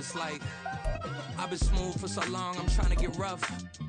it's like I've been smooth for so long, I'm trying to get rough.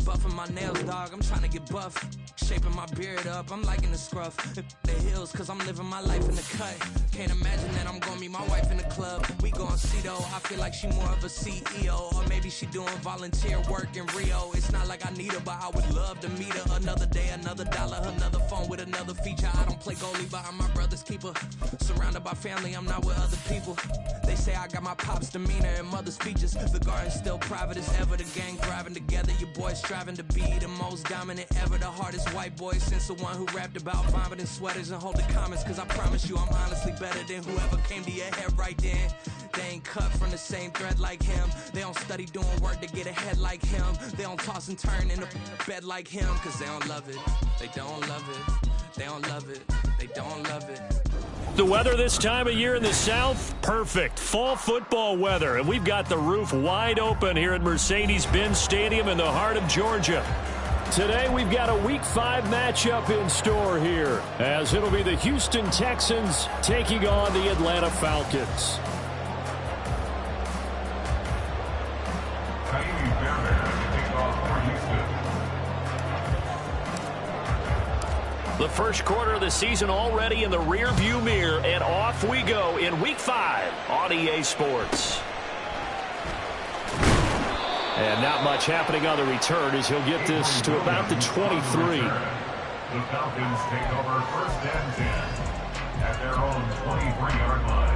Buffing my nails, dog, I'm trying to get buff. Shaping my beard up, I'm liking the scruff. The hills, cause I'm living my life in the cut. Can't imagine that I'm gonna meet my wife in the club. We gon' see though, I feel like she more of a CEO. Or maybe she doing volunteer work in Rio. It's not like I need her, but I would love to meet her. Another day, another dollar, another phone with another feature. I don't play goalie, but I'm my brother's keeper. Surrounded by family, I'm not with other people. They say I got my pop's demeanor and mother's features. The garden's still private as ever. The gang thriving together. Your boys striving to be the most dominant ever. The hardest white boy since the one who rapped about vomiting sweaters and holding comments. Cause I promise you I'm honestly better than whoever came to your head right then. They ain't cut from the same thread like him. They don't study doing work to get ahead like him. They don't toss and turn in the bed like him. Cause they don't love it. They don't love it. They don't love it. They don't love it. The weather this time of year in the South, perfect. Fall football weather. And we've got the roof wide open here at Mercedes-Benz Stadium in the heart of Georgia. Today we've got a Week 5 matchup in store here, as it'll be the Houston Texans taking on the Atlanta Falcons. The first quarter of the season already in the rear-view mirror, and off we go in Week 5 on EA Sports. And not much happening on the return as he'll get this to about the 23. The Falcons take over 1st and 10 at their own 23-yard line.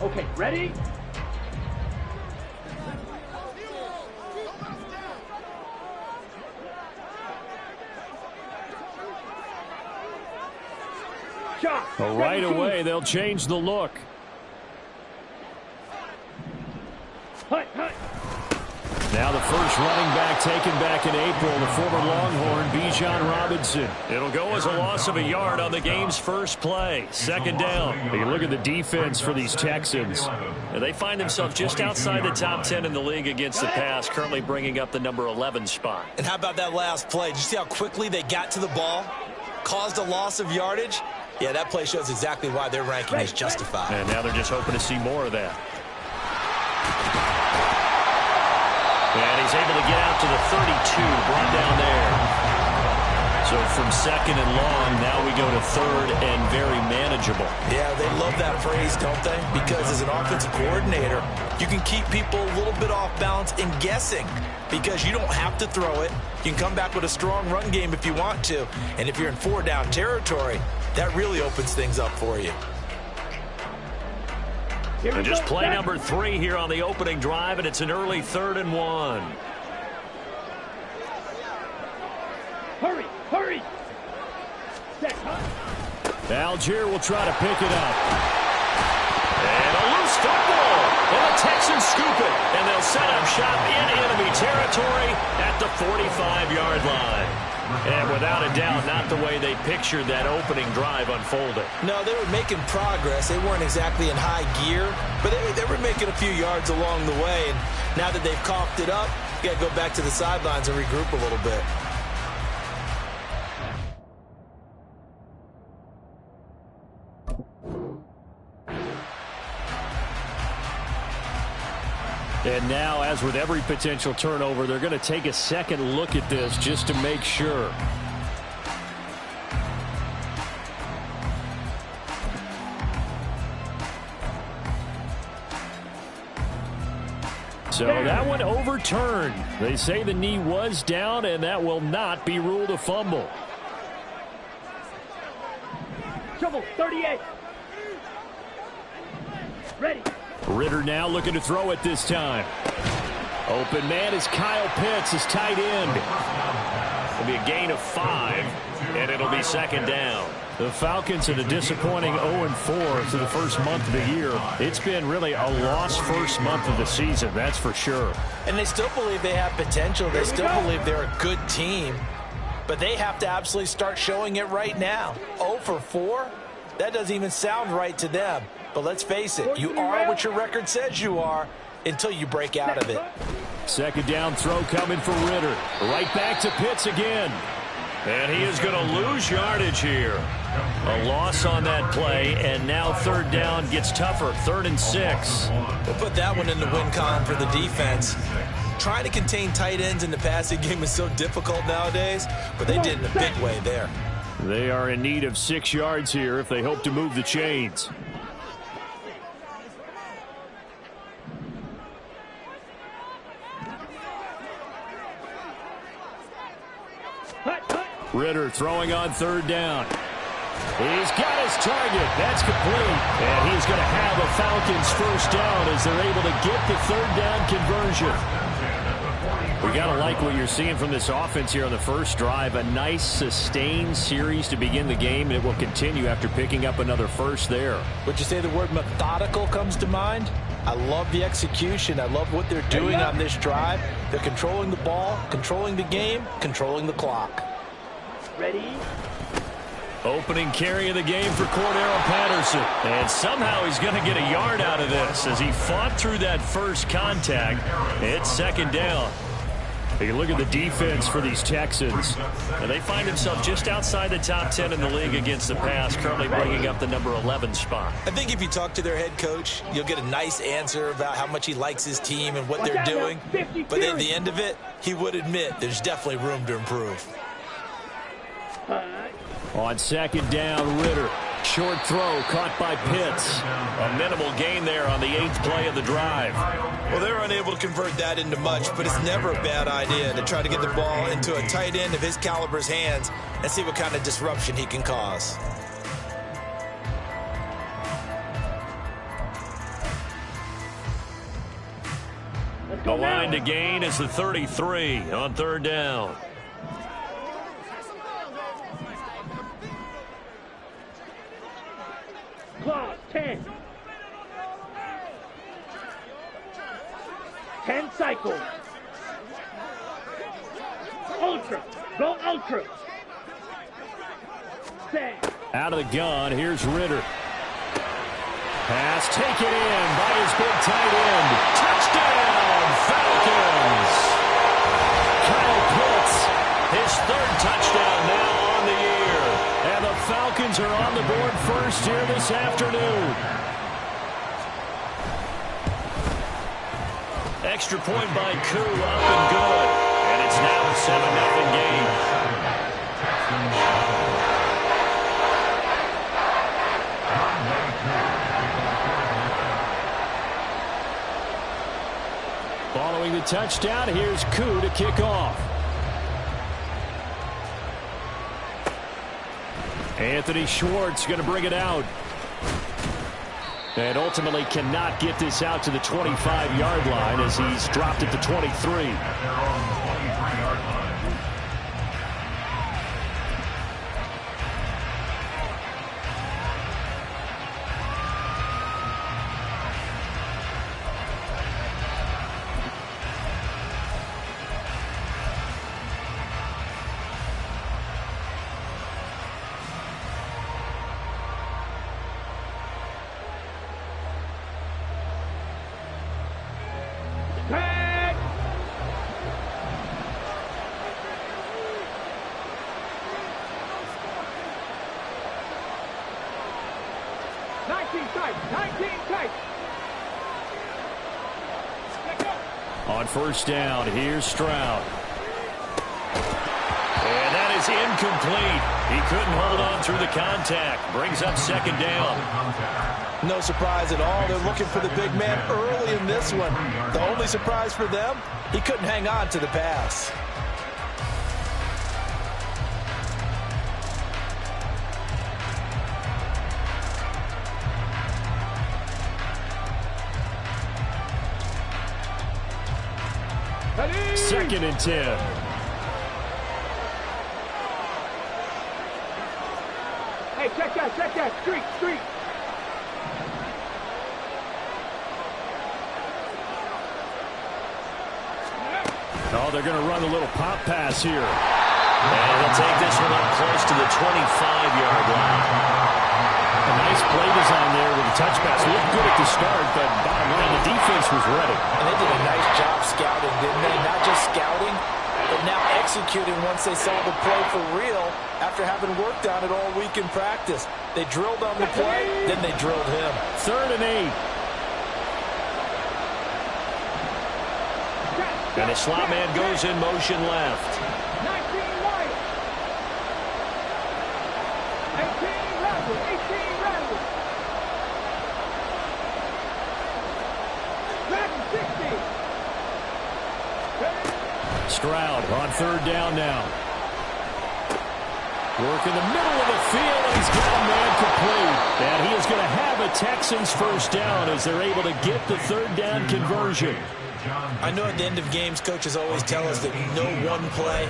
Okay, ready? Well, right away, they'll change the look. Now the first running back taken back in April, the former Longhorn, Bijan Robinson. It'll go as a loss of a yard on the game's first play. 2nd down. You look at the defense for these Texans. They find themselves just outside the top 10 in the league against the pass, currently bringing up the number 11 spot. And how about that last play? Did you see how quickly they got to the ball? Caused a loss of yardage? Yeah, that play shows exactly why their ranking is justified. And now they're just hoping to see more of that. And he's able to get out to the 32, brought down there. So from 2nd and long, now we go to 3rd and very manageable. Yeah, they love that phrase, don't they? Because as an offensive coordinator, you can keep people a little bit off balance in guessing because you don't have to throw it. You can come back with a strong run game if you want to. And if you're in 4-down territory, that really opens things up for you. And just play number 3 here on the opening drive, and it's an early 3rd and 1. Hurry, hurry. Algier will try to pick it up. And a loose football. And the Texans scoop it. And they'll set up shop in enemy territory at the 45-yard line. And without a doubt, not the way they pictured that opening drive unfolding. No, they were making progress. They weren't exactly in high gear, but they were making a few yards along the way. And now that they've coughed it up, you got to go back to the sidelines and regroup a little bit. And now, as with every potential turnover, they're going to take a second look at this just to make sure. So that one overturned. They say the knee was down, and that will not be ruled a fumble. Trouble, 38. Ready. Ritter now looking to throw it this time. Open man is Kyle Pitts, his tight end. It'll be a gain of 5, and it'll be 2nd down. The Falcons in a disappointing 0-4 through the first month of the year. It's been really a lost first month of the season, that's for sure. And they still believe they have potential. They still believe they're a good team. But they have to absolutely start showing it right now. 0-4? That doesn't even sound right to them. But let's face it, you are what your record says you are until you break out of it. Second down throw coming for Ritter. Right back to Pitts again. And he is going to lose yardage here. A loss on that play, and now third down gets tougher. 3rd and 6. We'll put that one in the win column for the defense. Trying to contain tight ends in the passing game is so difficult nowadays, but they did in a big way there. They are in need of 6 yards here if they hope to move the chains. Ritter throwing on 3rd down. He's got his target. That's complete. And he's going to have a Falcons first down as they're able to get the 3rd down conversion. We got to like what you're seeing from this offense here on the first drive. A nice sustained series to begin the game, and it will continue after picking up another first there. Would you say the word methodical comes to mind? I love the execution. I love what they're doing on this drive. They're controlling the ball, controlling the game, controlling the clock. Ready? Opening carry of the game for Cordero Patterson. And somehow he's going to get a yard out of this as he fought through that first contact. It's 2nd down. You look at the defense for these Texans. And they find themselves just outside the top 10 in the league against the pass, currently bringing up the number 11 spot. I think if you talk to their head coach, you'll get a nice answer about how much he likes his team and what they're doing. But at the end of it, he would admit there's definitely room to improve. On 2nd down, Ritter. Short throw caught by Pitts. A minimal gain there on the 8th play of the drive. Well, they were unable to convert that into much, but it's never a bad idea to try to get the ball into a tight end of his caliber's hands and see what kind of disruption he can cause. The line to gain is the 33 on 3rd down. Clock, 10. 10 cycles. Ultra. Go ultra. Set. Out of the gun, here's Ritter. Pass taken in by his big tight end. Touchdown, Falcons! Kyle Pitts, his 3rd touchdown now on the year. And the Falcons are on the board first here this afternoon. Extra point by Koo, up and good. And it's now a 7-0 game. Following the touchdown, here's Koo to kick off. Anthony Schwartz going to bring it out. And ultimately cannot get this out to the 25-yard line as he's dropped at the 23. Tag! On 1st down, here's Stroud. And that is incomplete. He couldn't hold on through the contact. Brings up 2nd down. No surprise at all. They're looking for the big man early in this one. The only surprise for them, he couldn't hang on to the pass. Ready? 2nd and 10. Hey, check that, streak. Oh, they're going to run a little pop pass here. And they'll take this one up close to the 25-yard line. A nice play design there with touch pass. Looked good at the start, but bottom line, the defense was ready. And they did a nice job scouting, didn't they? Not just scouting, but now executing once they saw the play for real after having worked on it all week in practice. They drilled on the play, then they drilled him. 3rd and 8. And the slot man goes in motion left. 19 right. 18 rattle. 18 rattle. Rattle 60. Stroud on 3rd down now. Work in the middle of the field, and he's got a man complete. And he is going to have a Texans first down as they're able to get the 3rd down conversion. I know at the end of games, coaches always tell us that no one play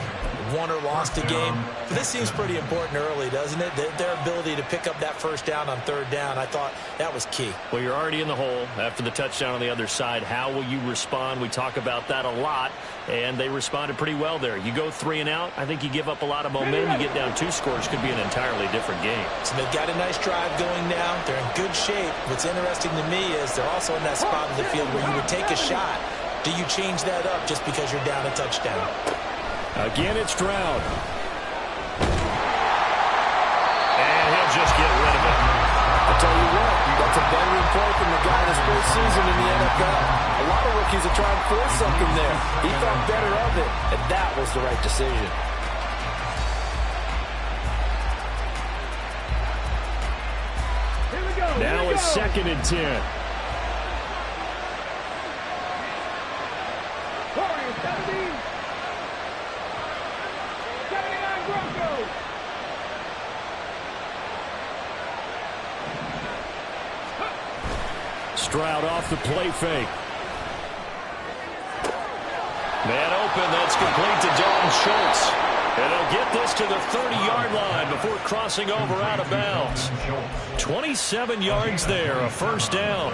won or lost a game. But this seems pretty important early, doesn't it? Their ability to pick up that first down on 3rd down, I thought that was key. Well, you're already in the hole after the touchdown on the other side. How will you respond? We talk about that a lot, and they responded pretty well there. You go 3 and out, I think you give up a lot of momentum. You get down 2 scores, could be an entirely different game. So they've got a nice drive going now. They're in good shape. What's interesting to me is they're also in that spot of the field where you would take a shot. Do you change that up just because you're down a touchdown? Again, it's Stroud. And he'll just get rid of it. I'll tell you what, that's a veteran play from the guy in his first season in the NFL. A lot of rookies are trying to force something there. He thought better of it, and that was the right decision. Here we go. Now it's 2nd and 10. Warriors 70. 79 Broncos. Stroud off the play fake. Man open, that's complete to Dalton Schultz. And he'll get this to the 30-yard line before crossing over out of bounds. 27 yards there, a first down.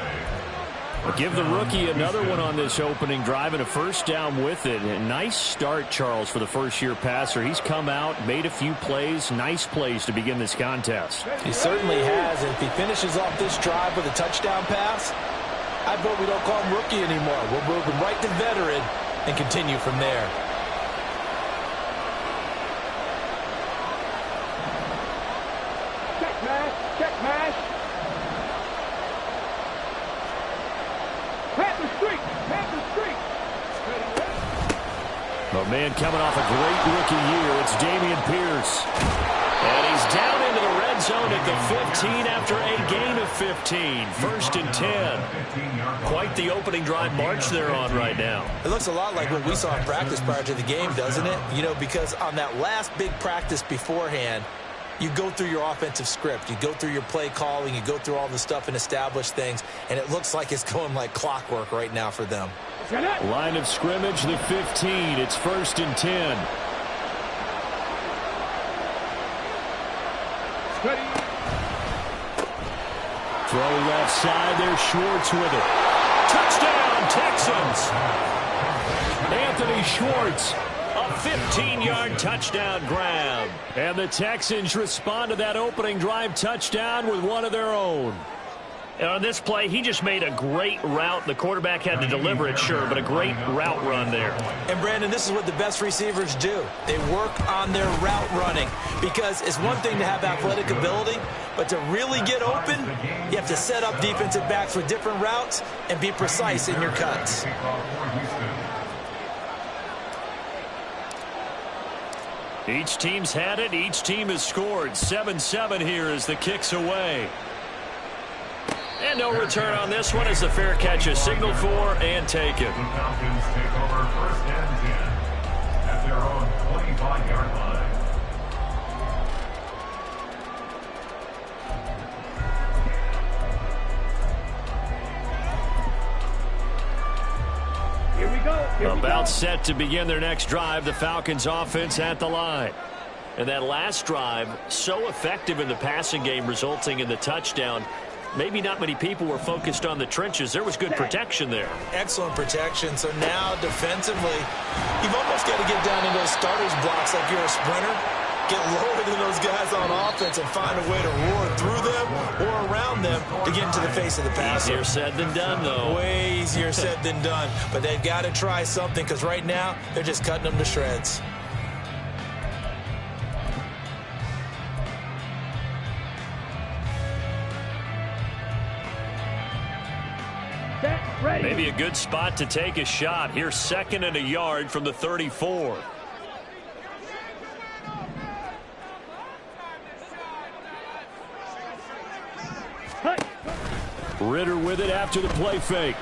We'll give the rookie another one on this opening drive and a first down with it. A nice start, Charles, for the first-year passer. He's come out, made a few plays, nice plays to begin this contest. He certainly has, and if he finishes off this drive with a touchdown pass, I vote we don't call him rookie anymore. We'll move him right to veteran and continue from there. Check mash. Check mash. Panther streak. Panther streak. A man coming off a great rookie year. It's Dameon Pierce. And he's down into the red zone at the 15 after a gain of 15. 1st and 10. Quite the opening drive march they're on right now. It looks a lot like what we saw in practice prior to the game, doesn't it? You know, because on that last big practice beforehand, you go through your offensive script. You go through your play calling. You go through all the stuff and establish things. And it looks like it's going like clockwork right now for them. Line of scrimmage, the 15. It's 1st and 10. Throw left side. There's Schwartz with it. Touchdown, Texans! Anthony Schwartz. A 15-yard touchdown grab. And the Texans respond to that opening drive touchdown with one of their own. And on this play, he just made a great route. The quarterback had to deliver it, sure, but a great route run there. And, Brandon, this is what the best receivers do. They work on their route running because it's one thing to have athletic ability, but to really get open, you have to set up defensive backs with different routes and be precise in your cuts. Each team's had it. Each team has scored. 7-7 here as the kick's away. And no return on this one as the fair catch is signaled for and taken. The Falcons take over 1st and 10 at their own 25-yard line. Here we go. About set to begin their next drive. The Falcons offense at the line. And that last drive, so effective in the passing game, resulting in the touchdown. Maybe not many people were focused on the trenches. There was good protection there. Excellent protection. So now defensively, you've almost got to get down in those starters blocks like you're a sprinter. Get lower than those guys on offense and find a way to roar through them or around around them to get into the face of the passer. Easier said than done, though. Way easier said than done. But they've got to try something because right now they're just cutting them to shreds. Maybe a good spot to take a shot. Here's 2nd and a yard from the 34. Ritter with it after the play fake.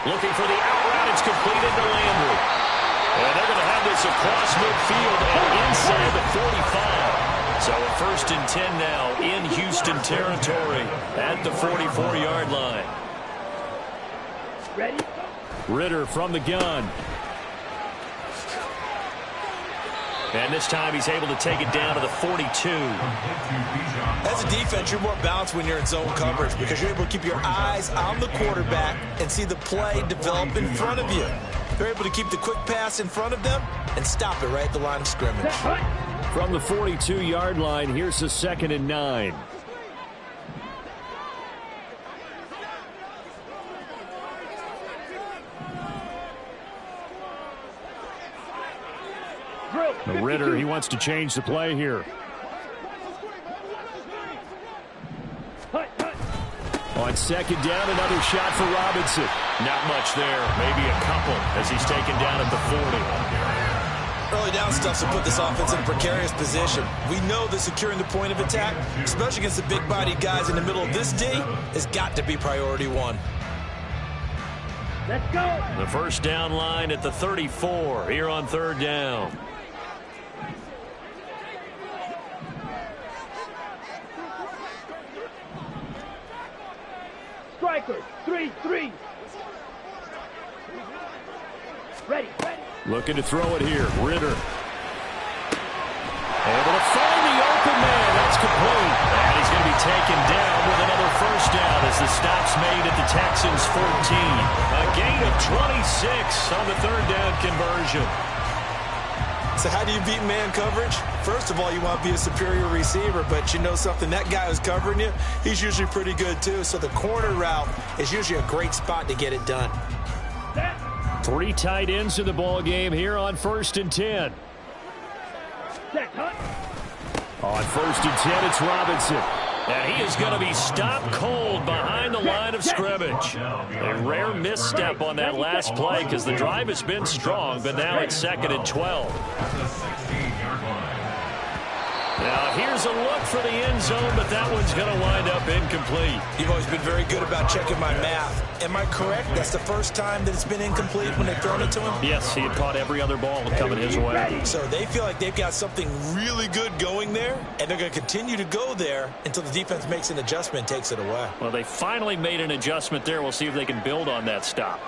Looking for the out route. It's completed to Landry. And they're going to have this across midfield and inside the 45. So a 1st and 10 now in Houston territory at the 44-yard line. Ready? Ritter from the gun. And this time he's able to take it down to the 42. As a defense, you're more balanced when you're in zone coverage because you're able to keep your eyes on the quarterback and see the play develop in front of you. They're able to keep the quick pass in front of them and stop it right at the line of scrimmage. From the 42-yard line, here's the 2nd and 9. Ritter, he wants to change the play here. On 2nd down, another shot for Robinson. Not much there, maybe a couple as he's taken down at the 40. Early down stuff to put this offense in a precarious position. We know that securing the point of attack, especially against the big-bodied guys in the middle of this D, has got to be priority one. Let's go. The 1st down line at the 34 here on 3rd down. Strikers, 3-3. Ready. Looking to throw it here. Ritter. Able to find the open man. That's complete. And he's going to be taken down with another 1st down as the stop's made at the Texans' 14. A gain of 26 on the 3rd down conversion. So how do you beat man coverage? First of all, you want to be a superior receiver, but you know something, that guy who's covering you, he's usually pretty good too. So the corner route is usually a great spot to get it done. 3 tight ends in the ball game here on 1st and 10. On 1st and 10, it's Robinson. And he is going to be stopped cold behind the line of scrimmage. A rare misstep on that last play because the drive has been strong, but now it's 2nd and 12. Now here's a look for the end zone, but that one's going to wind up incomplete. You've always been very good about checking my math. Am I correct? That's the first time that it's been incomplete when they've thrown it to him? Yes, he had caught every other ball coming his way. So they feel like they've got something really good going there, and they're going to continue to go there until the defense makes an adjustment and takes it away. Well, they finally made an adjustment there. We'll see if they can build on that stop.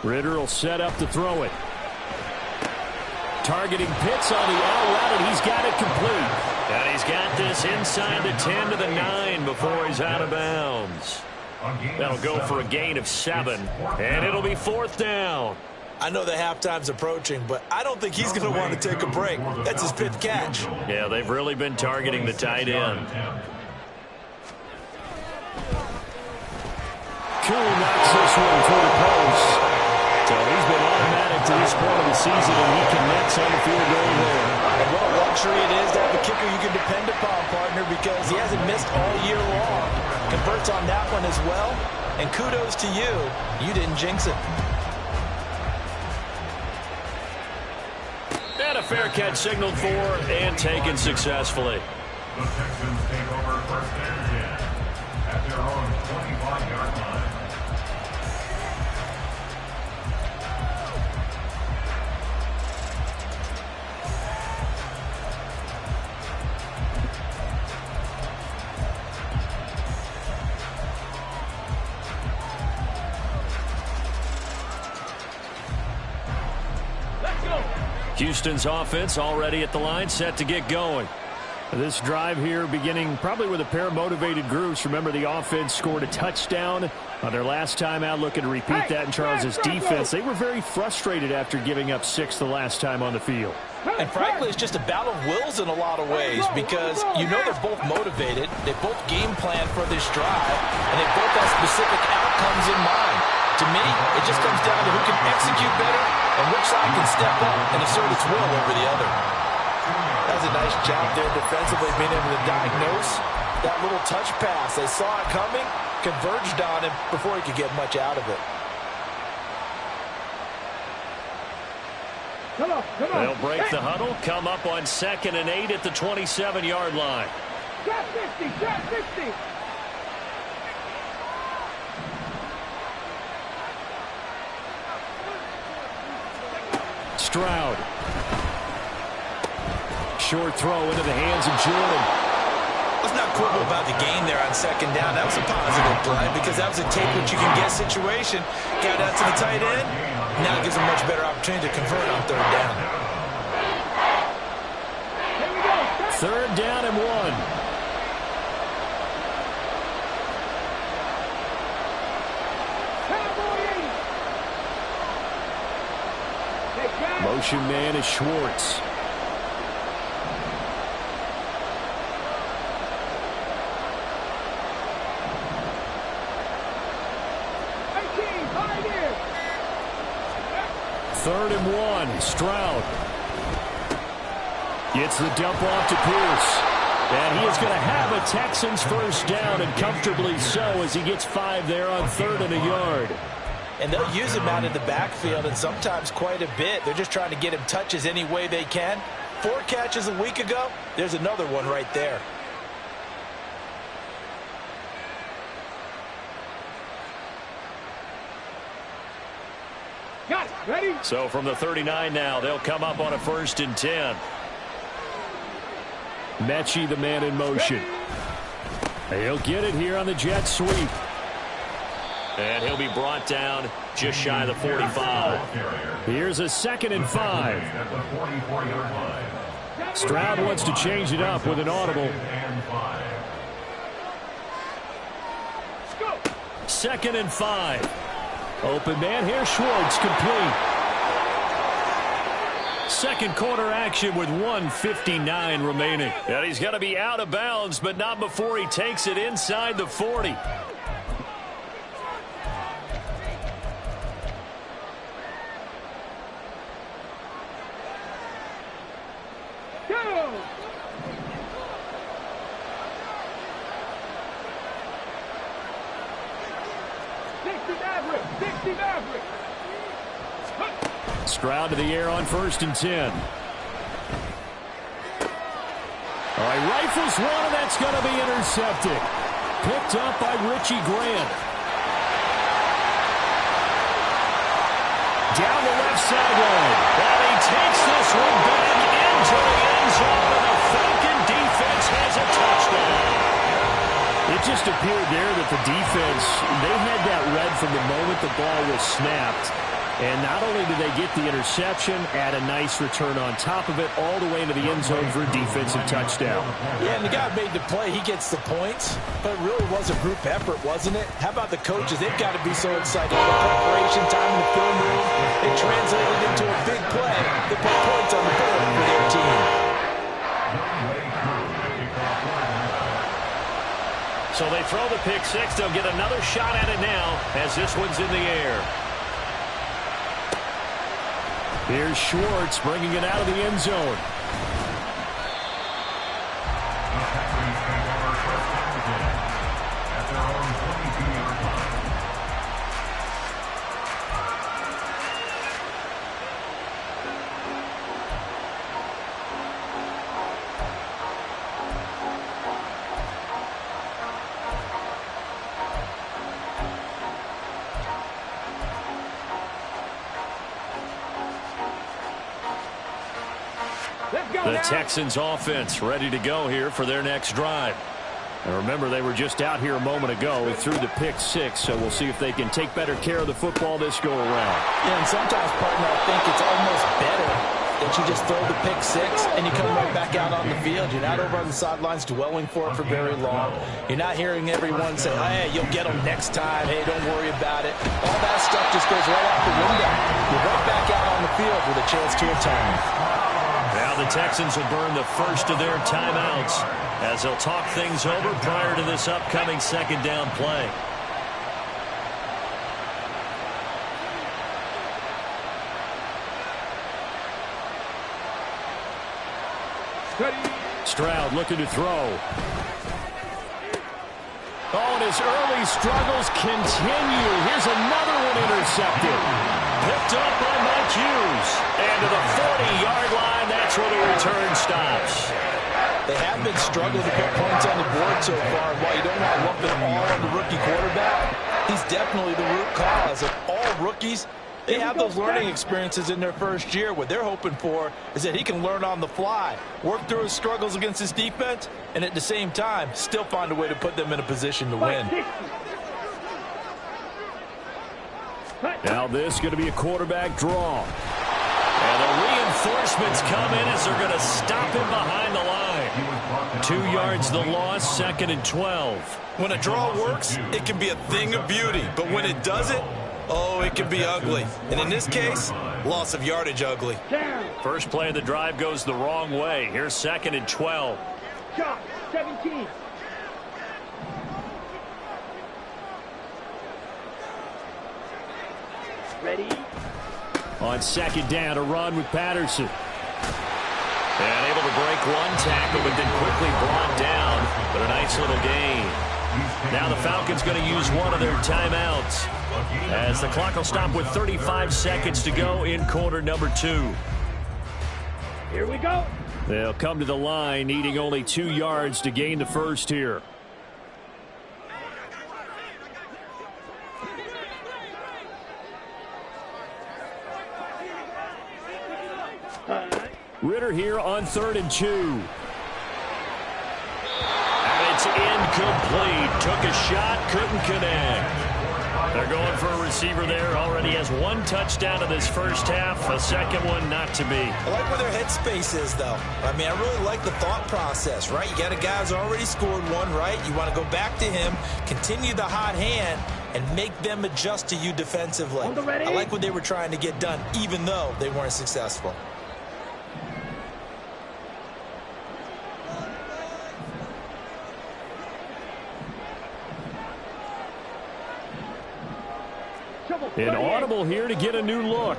Ritter will set up to throw it. Targeting Pitts on the out route, and he's got it complete. And he's got this inside the 10 to the 9 before he's out of bounds. That'll go for a gain of 7, and it'll be 4th down. I know the halftime's approaching, but I don't think he's going to want to take a break. That's his 5th catch. Yeah, they've really been targeting the tight end. Cool knocks this one toward the post. So he's been automatic to this point of the season, and he connects on the field goal there. And what a luxury it is to have a kicker you can depend upon, partner, because he hasn't missed all year long. Converts on that one as well. And kudos to you. You didn't jinx it. And a fair catch signaled for and taken successfully. The Texans take over 1st and 10 at their own 25-yard line. Houston's offense already at the line, set to get going. This drive here beginning probably with a pair of motivated groups. Remember, the offense scored a touchdown On their last time out, looking to repeat that in Charles's defense. They were very frustrated after giving up 6 the last time on the field. And frankly, it's just a battle of wills in a lot of ways because you know they're both motivated. They both game plan for this drive, and they both have specific outcomes in mind. To me, it just comes down to who can execute better and which side can step up and assert its will over the other. That was a nice job there defensively, being able to diagnose that little touch pass. They saw it coming, converged on him before he could get much out of it. Come on. They'll break the huddle, come up on 2nd and 8 at the 27-yard line. Shot 50. Stroud. Short throw into the hands of Jordan. Let's not quibble about the gain there on 2nd down. That was a positive play because that was a take what you can get situation. Got out to the tight end. Now it gives them a much better opportunity to convert on 3rd down. Here we go. 3rd down and 1. Motion man is Schwartz. Third and 1. Stroud gets the dump off to Pierce. And he is going to have a Texans first down, and comfortably so, as he gets 5 there on 3rd and a yard. And they'll use him out in the backfield, and sometimes quite a bit. They're just trying to get him touches any way they can. 4 catches a week ago. There's another one right there. Got it. Ready? So from the 39 now, they'll come up on a 1st and 10. Mechie, the man in motion. He'll get it here on the jet sweep. And he'll be brought down just shy of the 45. Here's a 2nd and 5. Stroud wants to change it up with an audible. 2nd and 5. Open man here, Schwartz, complete. 2nd quarter action with 1:59 remaining. And he's going to be out of bounds, but not before he takes it inside the 40. Stroud to the air on 1st and 10. All right, rifles one, and that's going to be intercepted. Picked up by Richie Grant. Down the left sideline. And he takes this one back into the end zone, and the Falcon defense has a touchdown. It just appeared there that the defense, they had that read from the moment the ball was snapped. And not only did they get the interception, add a nice return on top of it, all the way into the end zone for a defensive touchdown. Yeah, and the guy made the play. He gets the points. But it really was a group effort, wasn't it? How about the coaches? They've got to be so excited. The preparation time in the film room, it translated into a big play that put points on the board for their team. So they throw the pick 6. They'll get another shot at it now as this one's in the air. Here's Schwartz bringing it out of the end zone. At their own 22-yard line. The Texans offense ready to go here for their next drive. And remember, they were just out here a moment ago through the pick 6, so we'll see if they can take better care of the football this go around. Yeah, and sometimes, partner, I think it's almost better that you just throw the pick six and you come right back out on the field. You're not over on the sidelines dwelling for it for very long. You're not hearing everyone say, hey, you'll get them next time. Hey, don't worry about it. All that stuff just goes right out the window. You're right back out on the field with a chance to atone. Now the Texans will burn the first of their timeouts as they'll talk things over prior to this upcoming second down play. Stroud looking to throw. Oh, and his early struggles continue. Here's another one intercepted. Picked up by Mike Hughes. And to the 40-yard line, that's where the return stops. They have been struggling to put points on the board so far. While you don't want to lump it all on the rookie quarterback, he's definitely the root cause of all rookies. They have those learning experiences in their first year. What they're hoping for is that he can learn on the fly, work through his struggles against his defense, and at the same time, still find a way to put them in a position to win. Now this is going to be a quarterback draw. And the reinforcements come in as they're going to stop him behind the line. 2 yards the loss, 2nd and 12. When a draw works, it can be a thing of beauty. But when it doesn't, oh, it can be ugly. And in this case, loss of yardage ugly. First play of the drive goes the wrong way. Here's 2nd and 12. Shot, 17. Ready? On 2nd down, a run with Patterson. And able to break one tackle, but then quickly brought down. But a nice little gain. Now the Falcons going to use one of their timeouts, as the clock will stop with 35 seconds to go in quarter number 2. Here we go. They'll come to the line, needing only 2 yards to gain the first here. Ritter here on 3rd and 2. And it's incomplete. Took a shot, couldn't connect. They're going for a receiver there. Already has 1 touchdown in this first half. A second one not to be. I like where their headspace is, though. I mean, I really like the thought process, right? You got a guy who's already scored one, right? You want to go back to him, continue the hot hand, and make them adjust to you defensively. I like what they were trying to get done, even though they weren't successful. An audible here to get a new look.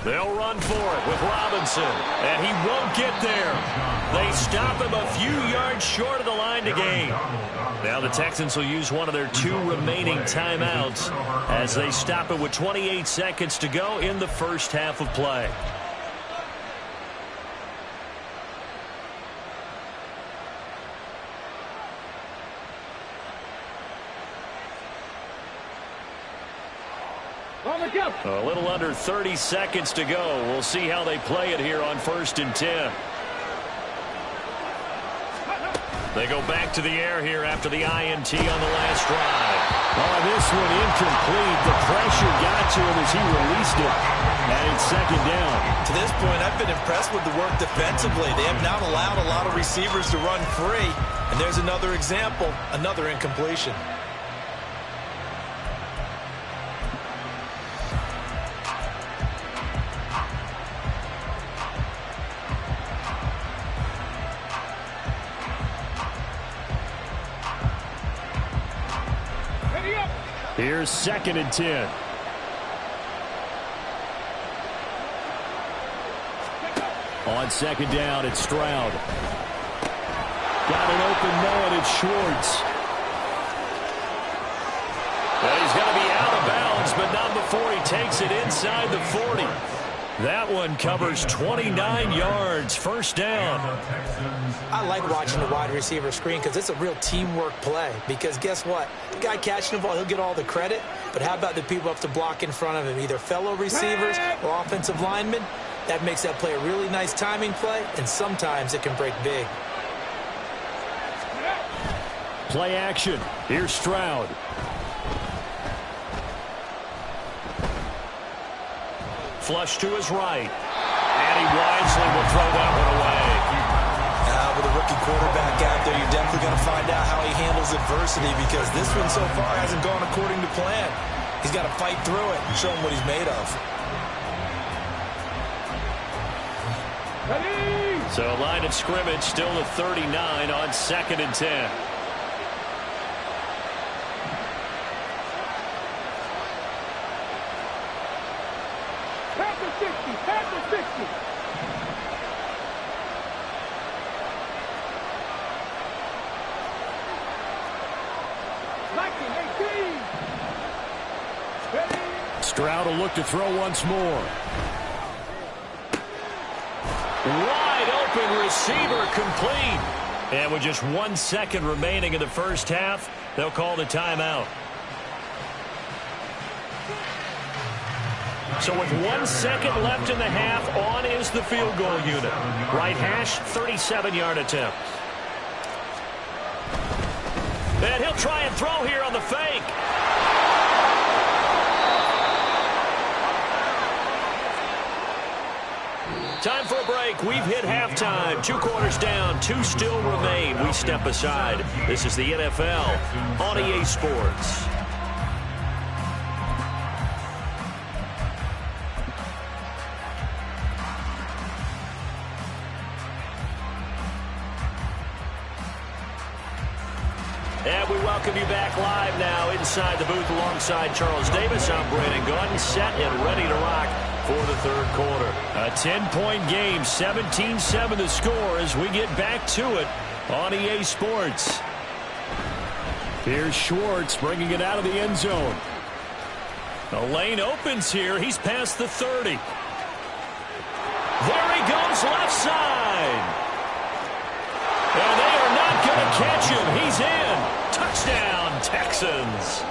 They'll run for it with Robinson, and he won't get there. They stop him a few yards short of the line to gain. Now the Texans will use one of their 2 remaining timeouts as they stop it with 28 seconds to go in the first half of play. A little under 30 seconds to go. We'll see how they play it here on 1st and 10. They go back to the air here after the INT on the last drive. Oh, this one incomplete. The pressure got to him as he released it. And it's 2nd down. To this point, I've been impressed with the work defensively. They have not allowed a lot of receivers to run free. And there's another example, another incompletion. Here's 2nd and 10. On 2nd down, it's Stroud. Got an open man, it's Schwartz. Well, he's going to be out of bounds, but not before he takes it inside the 40. That one covers 29 yards. 1st down. I like watching the wide receiver screen because it's a real teamwork play. Because guess what? The guy catching the ball, he'll get all the credit. But how about the people up to block in front of him? Either fellow receivers or offensive linemen. That makes that play a really nice timing play. And sometimes it can break big. play action. Here's Stroud. Flush to his right. And he wisely will throw that one away. With a rookie quarterback out there, you're definitely going to find out how he handles adversity, because this one so far hasn't gone according to plan. He's got to fight through it and show him what he's made of. So line of scrimmage still the 39 on 2nd and 10. Pass the 60, pass the 60. Stroud will look to throw once more. Wide open receiver, complete. And with just 1 second remaining in the first half, they'll call the timeout. So with 1 second left in the half, on is the field goal unit. Right hash, 37-yard attempt. And he'll try and throw here on the fake. Time for a break. We've hit halftime. 2 quarters down. 2 still remain. We step aside. This is the NFL on EA Sports. And we welcome you back live now inside the booth alongside Charles Davis. I'm Brandon Gordon, set and ready to rock for the third quarter. A 10-point game, 17-7 the score as we get back to it on EA Sports. Here's Schwartz bringing it out of the end zone. The lane opens here. He's past the 30. There he goes, left side. And they are not going to catch him. He's in. Touchdown, Texans.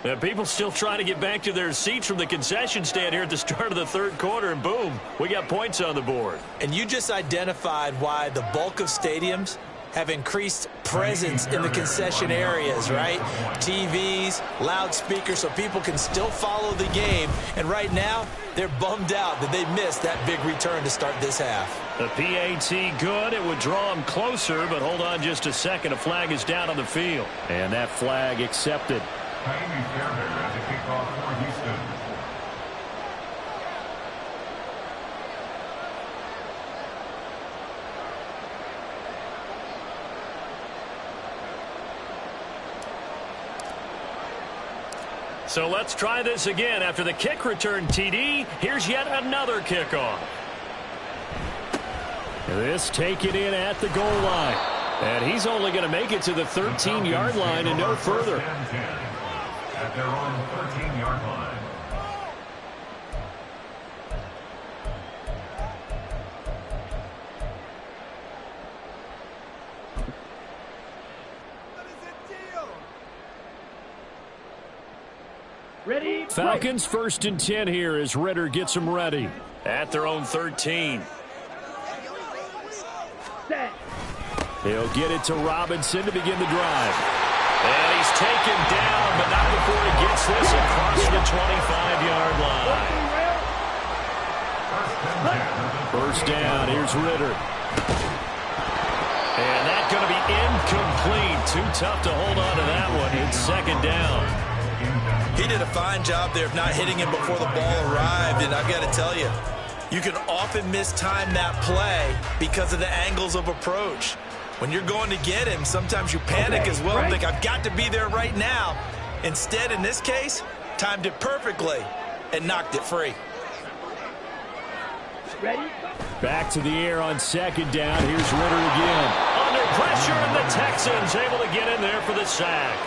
And people still trying to get back to their seats from the concession stand here at the start of the third quarter, and boom, we got points on the board. And you just identified why the bulk of stadiums have increased presence in the concession areas, right? TVs, loudspeakers, so people can still follow the game. And right now, they're bummed out that they missed that big return to start this half. The PAT good. It would draw them closer, but hold on just a second. A flag is down on the field. And that flag accepted. So let's try this again. After the kick return TD, here's yet another kickoff. This taken in at the goal line. And he's only going to make it to the 13-yard line and no further. At their own 13-yard line. Ready? Falcons 1st and 10 here as Ritter gets them ready. At their own 13. Set. He'll get it to Robinson to begin the drive. And he's taken down, but not before he gets this across the 25-yard line. First down, here's Ritter. And that's going to be incomplete. Too tough to hold on to that one. It's second down. He did a fine job there of not hitting him before the ball arrived, and I've got to tell you, you can often mistime that play because of the angles of approach. When you're going to get him, sometimes you panic as well and think, I've got to be there right now. Instead, in this case, timed it perfectly and knocked it free. Ready? Back to the air on second down. Here's Ritter again. Under pressure, and the Texans able to get in there for the sack.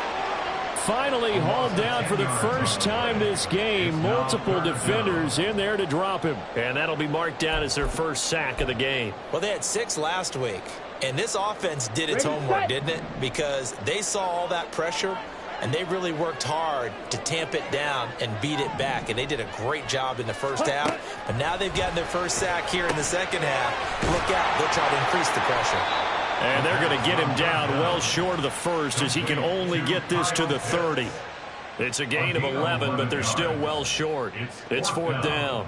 Finally hauled down for the first time this game. Multiple defenders in there to drop him. And that'll be marked down as their first sack of the game. Well, they had 6 last week. And this offense did its homework, didn't it? Because they saw all that pressure, and they really worked hard to tamp it down and beat it back. And they did a great job in the first half. But now they've gotten their first sack here in the second half. Look out. They'll try to increase the pressure. And they're going to get him down well short of the first as he can only get this to the 30. It's a gain of 11, but they're still well short. It's 4th down.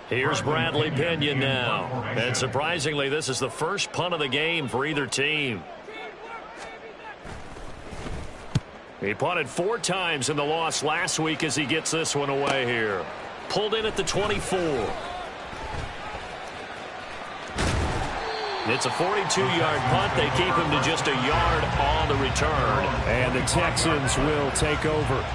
Here's Bradley Pinion now. And surprisingly, this is the first punt of the game for either team. He punted 4 times in the loss last week as he gets this one away here. Pulled in at the 24. It's a 42-yard punt. They keep him to just a yard on the return. And the Texans will take over.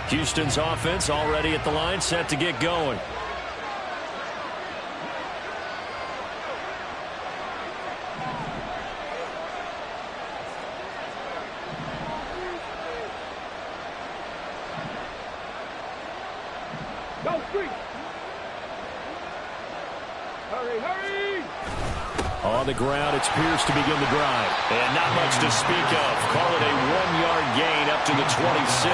Houston's offense already at the line, set to get going. Go street. Hurry, hurry. On the ground, it's Pierce to begin the drive. And not much to speak of. Call it a 1-yard gain up to the 26.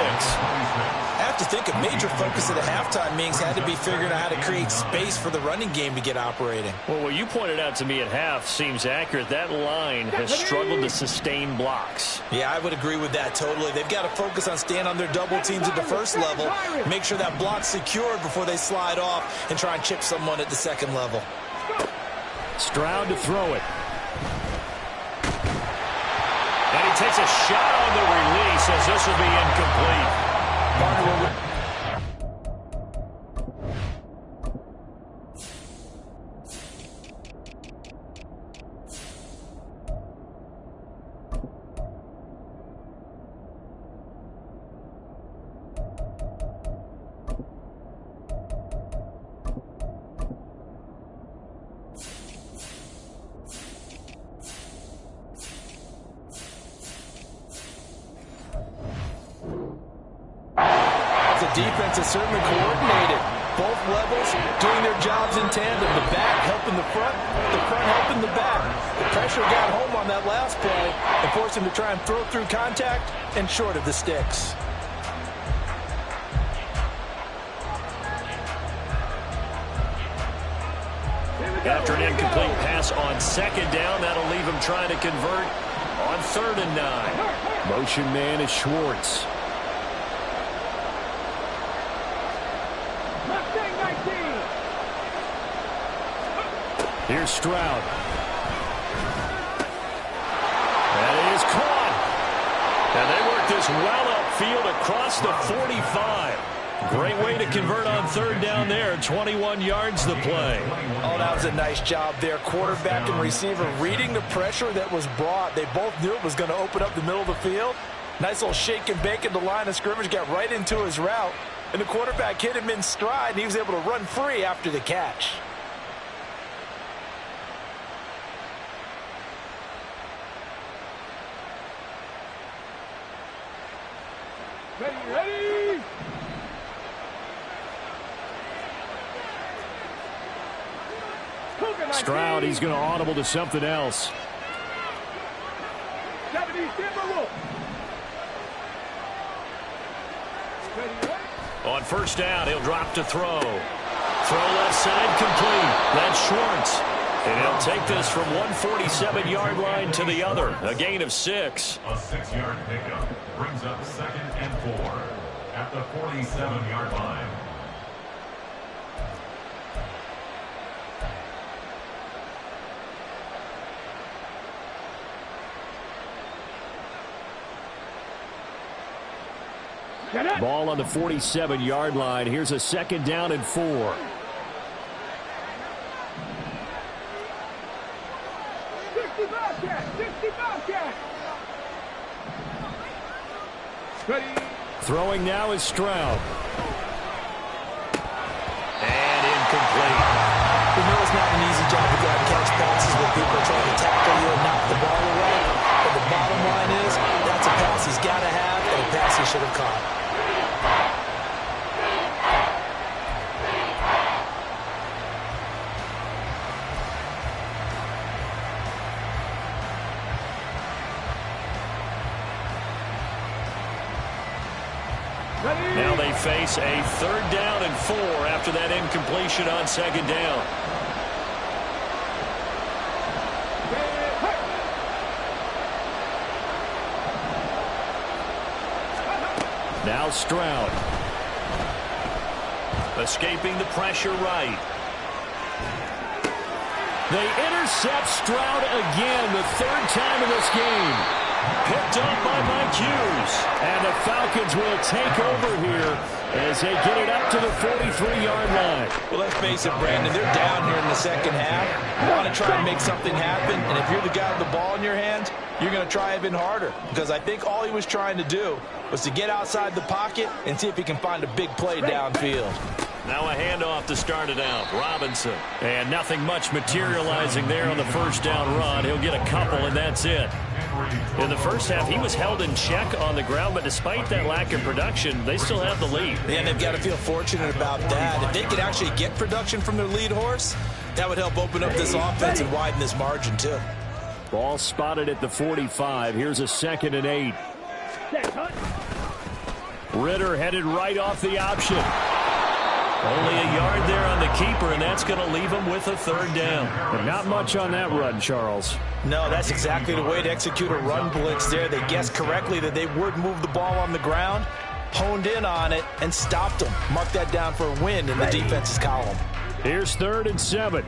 I have to think a major focus of the halftime meetings had to be figuring out how to create space for the running game to get operating. Well, what you pointed out to me at half seems accurate. That line has struggled to sustain blocks. Yeah, I would agree with that totally. They've got to focus on staying on their double teams at the first level, make sure that block's secured before they slide off and try and chip someone at the second level. Stroud to throw it. And he takes a shot on the release as this will be incomplete. Defense is certainly coordinated. Both levels doing their jobs in tandem. The back helping the front helping the back. The pressure got home on that last play and forced him to try and throw through contact and short of the sticks. After an incomplete pass on 2nd down, that'll leave him trying to convert on 3rd and 9. Motion man is Schwartz. Here's Stroud. That is caught. And they work this well upfield across the 45. Great way to convert on 3rd down there. 21 yards the play. Oh, that was a nice job there. Quarterback and receiver reading the pressure that was brought. They both knew it was going to open up the middle of the field. Nice little shake and bake at the line of scrimmage. Got right into his route. And the quarterback hit him in stride, and he was able to run free after the catch. Ready. Stroud, he's going to audible to something else. On 1st down, he'll drop to throw. Throw left side complete. That's Schwartz. And he'll take this from 147-yard line to the other. A gain of 6. A 6-yard pickup brings up 2nd and 4 at the 47-yard line. Ball on the 47-yard line. Here's a 2nd down and 4. Throwing now is Stroud. And incomplete. We know it's not an easy job to go out and catch passes where people are trying to tackle you and knock the ball away. But the bottom line is that's a pass he's got to have and a pass he should have caught. Now they face a 3rd down and 4 after that incompletion on 2nd down. Now Stroud. Escaping the pressure right. They intercept Stroud again, the 3rd time in this game. Picked up by Mike Hughes. And the Falcons will take over here as they get it up to the 43-yard line. Well, let's face it, Brandon, they're down here in the 2nd half. You want to try and make something happen, and if you're the guy with the ball in your hands, you're going to try even harder, because I think all he was trying to do was to get outside the pocket and see if he can find a big play downfield. Now a handoff to start it out. Robinson. And nothing much materializing there on the 1st down run. He'll get a couple, and that's it. In the first half, he was held in check on the ground, but despite that lack of production, they still have the lead. And they've got to feel fortunate about that. If they could actually get production from their lead horse, that would help open up this offense and widen this margin, too. Ball spotted at the 45. Here's a 2nd and 8. Ritter headed right off the option. Only a yard there on the keeper, and that's going to leave him with a 3rd down. But not much on that run, Charles. No, that's exactly the way to execute a run blitz there. They guessed correctly that they would move the ball on the ground, honed in on it, and stopped them. Mark that down for a win in the defense's column. Here's 3rd and 7.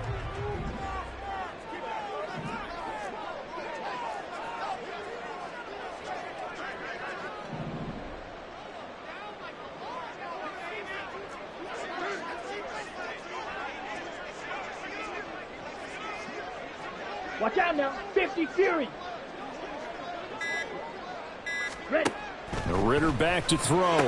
Watch out now. 50 Fury. Ready. Ritter back to throw.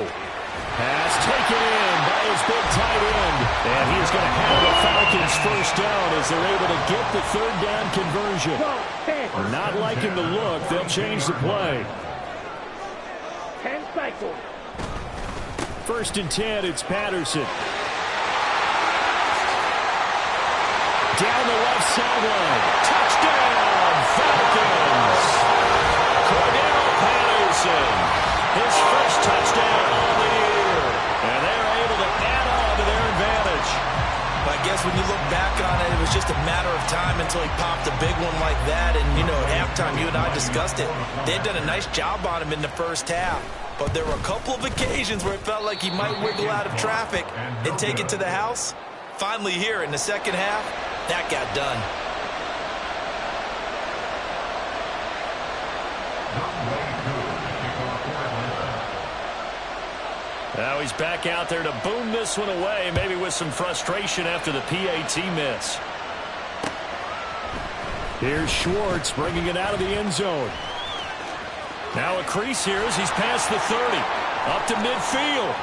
Pass taken in by his big tight end. And he's going to have the Falcons 1st down as they're able to get the 3rd down conversion. Not liking the look. They'll change the play. 10 cycles. 1st and 10. It's Patterson. Down the left sideline. Touchdown, Falcons. Cordell Patterson, his 1st touchdown of the year. And they're able to add on to their advantage. But I guess when you look back on it, it was just a matter of time until he popped a big one like that. And, you know, at halftime, you and I discussed it. They'd done a nice job on him in the 1st half. But there were a couple of occasions where it felt like he might wiggle out of traffic and take it to the house. Finally here in the 2nd half, that got done. Now he's back out there to boom this one away, maybe with some frustration after the PAT miss. Here's Schwartz bringing it out of the end zone. Now a crease here as he's past the 30. Up to midfield.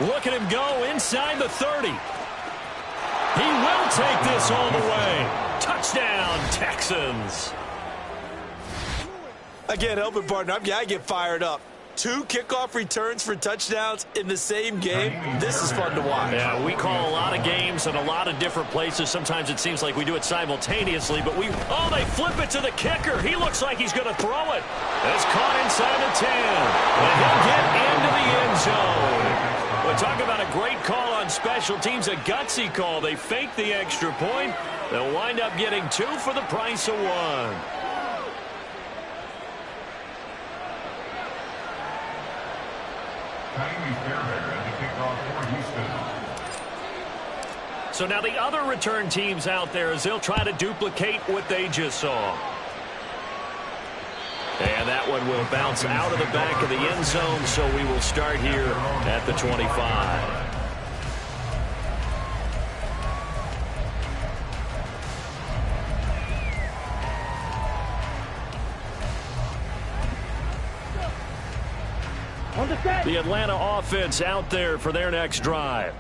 Look at him go inside the 30. He will take this all the way. Touchdown, Texans. I can't help it, partner. I get fired up. 2 kickoff returns for touchdowns in the same game. This is fun to watch. Yeah, we call a lot of games in a lot of different places. Sometimes it seems like we do it simultaneously, but they flip it to the kicker. He looks like he's going to throw it. It's caught inside the 10. And he'll get into the end zone. We're talking about a great call on special teams, a gutsy call. They fake the extra point. They'll wind up getting 2 for the price of 1. So now the other return teams out there as they'll try to duplicate what they just saw. And that one will bounce out of the back of the end zone, so we will start here at the 25. The Atlanta offense out there for their next drive.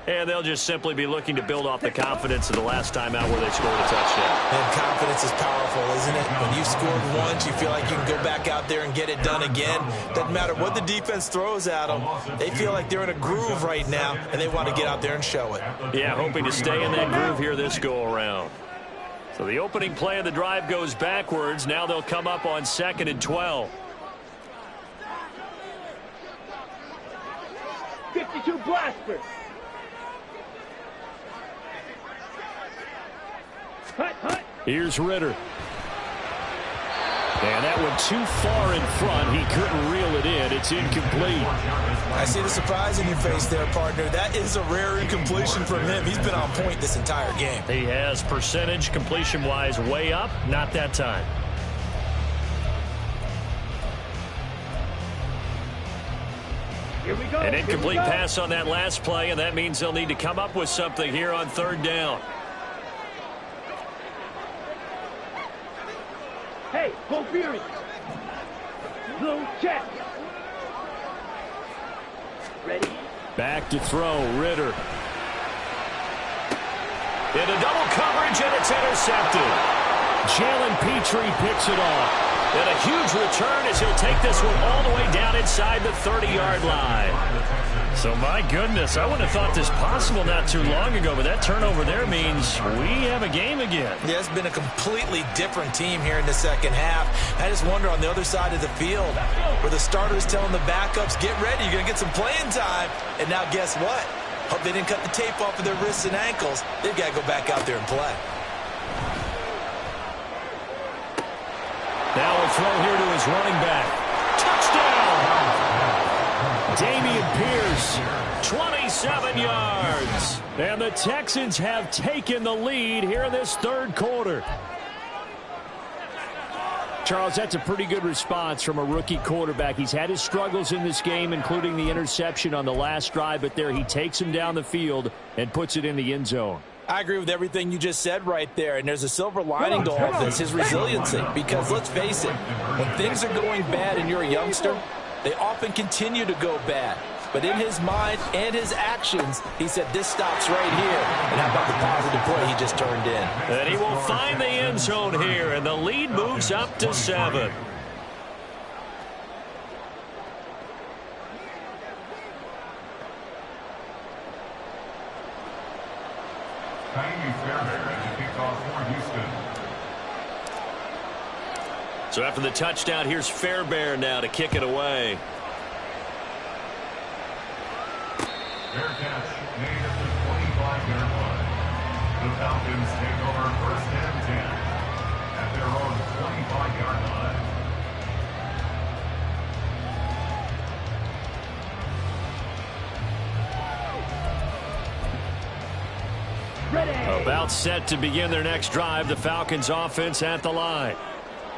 And they'll just simply be looking to build off the confidence of the last time out where they scored a touchdown. And confidence is powerful, isn't it? When you've scored once, you feel like you can go back out there and get it done again. Doesn't matter what the defense throws at them. They feel like they're in a groove right now, and they want to get out there and show it. Yeah, hoping to stay in that groove here this go-around. So the opening play of the drive goes backwards. Now they'll come up on 2nd and 12. 22 blaster. Hut. Here's Ritter. And that one too far in front. He couldn't reel it in. It's incomplete. I see the surprise in your face there, partner. That is a rare incompletion from him. He's been on point this entire game. He has percentage completion-wise way up. Not that time. Here we go. An incomplete pass on that last play, and that means they'll need to come up with something here on third down. Hey, go Fury. Blue check. Ready. Back to throw, Ritter. Into double coverage, and it's intercepted. Jalen Petrie picks it off. And a huge return as he'll take this one all the way down inside the 30-yard line. So, my goodness, I wouldn't have thought this possible not too long ago, but that turnover there means we have a game again. Yeah, it's been a completely different team here in the second half. I just wonder on the other side of the field where the starters telling the backups, get ready, you're going to get some playing time. And now guess what? Hope they didn't cut the tape off of their wrists and ankles. They've got to go back out there and play. Now a throw here to his running back. Touchdown! Damian Pierce, 27 yards. And the Texans have taken the lead here in this third quarter. Charles, that's a pretty good response from a rookie quarterback. He's had his struggles in this game, including the interception on the last drive, but there he takes him down the field and puts it in the end zone. I agree with everything you just said right there, and there's a silver lining to all of this, his resiliency. Because let's face it, when things are going bad and you're a youngster, they often continue to go bad. But in his mind and his actions, he said, this stops right here. And how about the positive play he just turned in? And he will find the end zone here, and the lead moves up to 7. So after the touchdown, here's Fairbairn now to kick it away. Fair catch made at the 25-yard line. The Falcons take over first and 10 at their own 25-yard line. Ready. About set to begin their next drive, the Falcons offense at the line.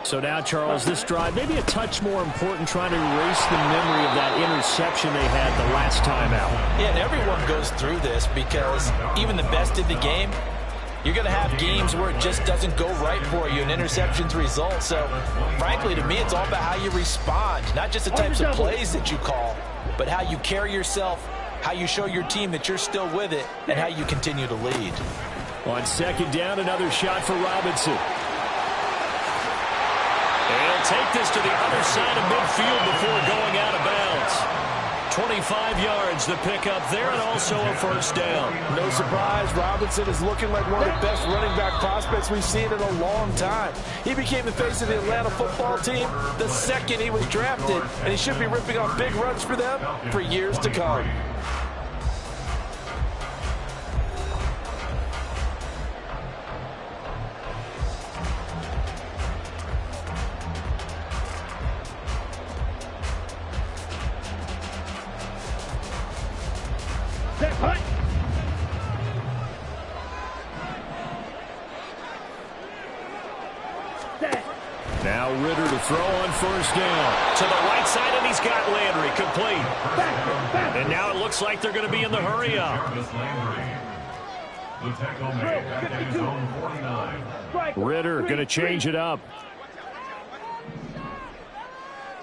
So now, Charles, this drive, maybe a touch more important, trying to erase the memory of that interception they had the last time out. Yeah, and everyone goes through this because even the best in the game, you're going to have games where it just doesn't go right for you, and interceptions result. So, frankly, to me, it's all about how you respond, not just the types of plays that you call, but how you carry yourself, how you show your team that you're still with it, and how you continue to lead. On second down, another shot for Robinson. And he'll take this to the other side of midfield before going out of bounds. 25 yards the pickup there, and also a first down. No surprise, Robinson is looking like one of the best running back prospects we've seen in a long time. He became the face of the Atlanta football team the second he was drafted, and he should be ripping off big runs for them for years to come. Now Ritter to throw on first down. To the right side, and he's got Landry complete. And now it looks like they're going to be in the hurry up. Ritter going to change it up.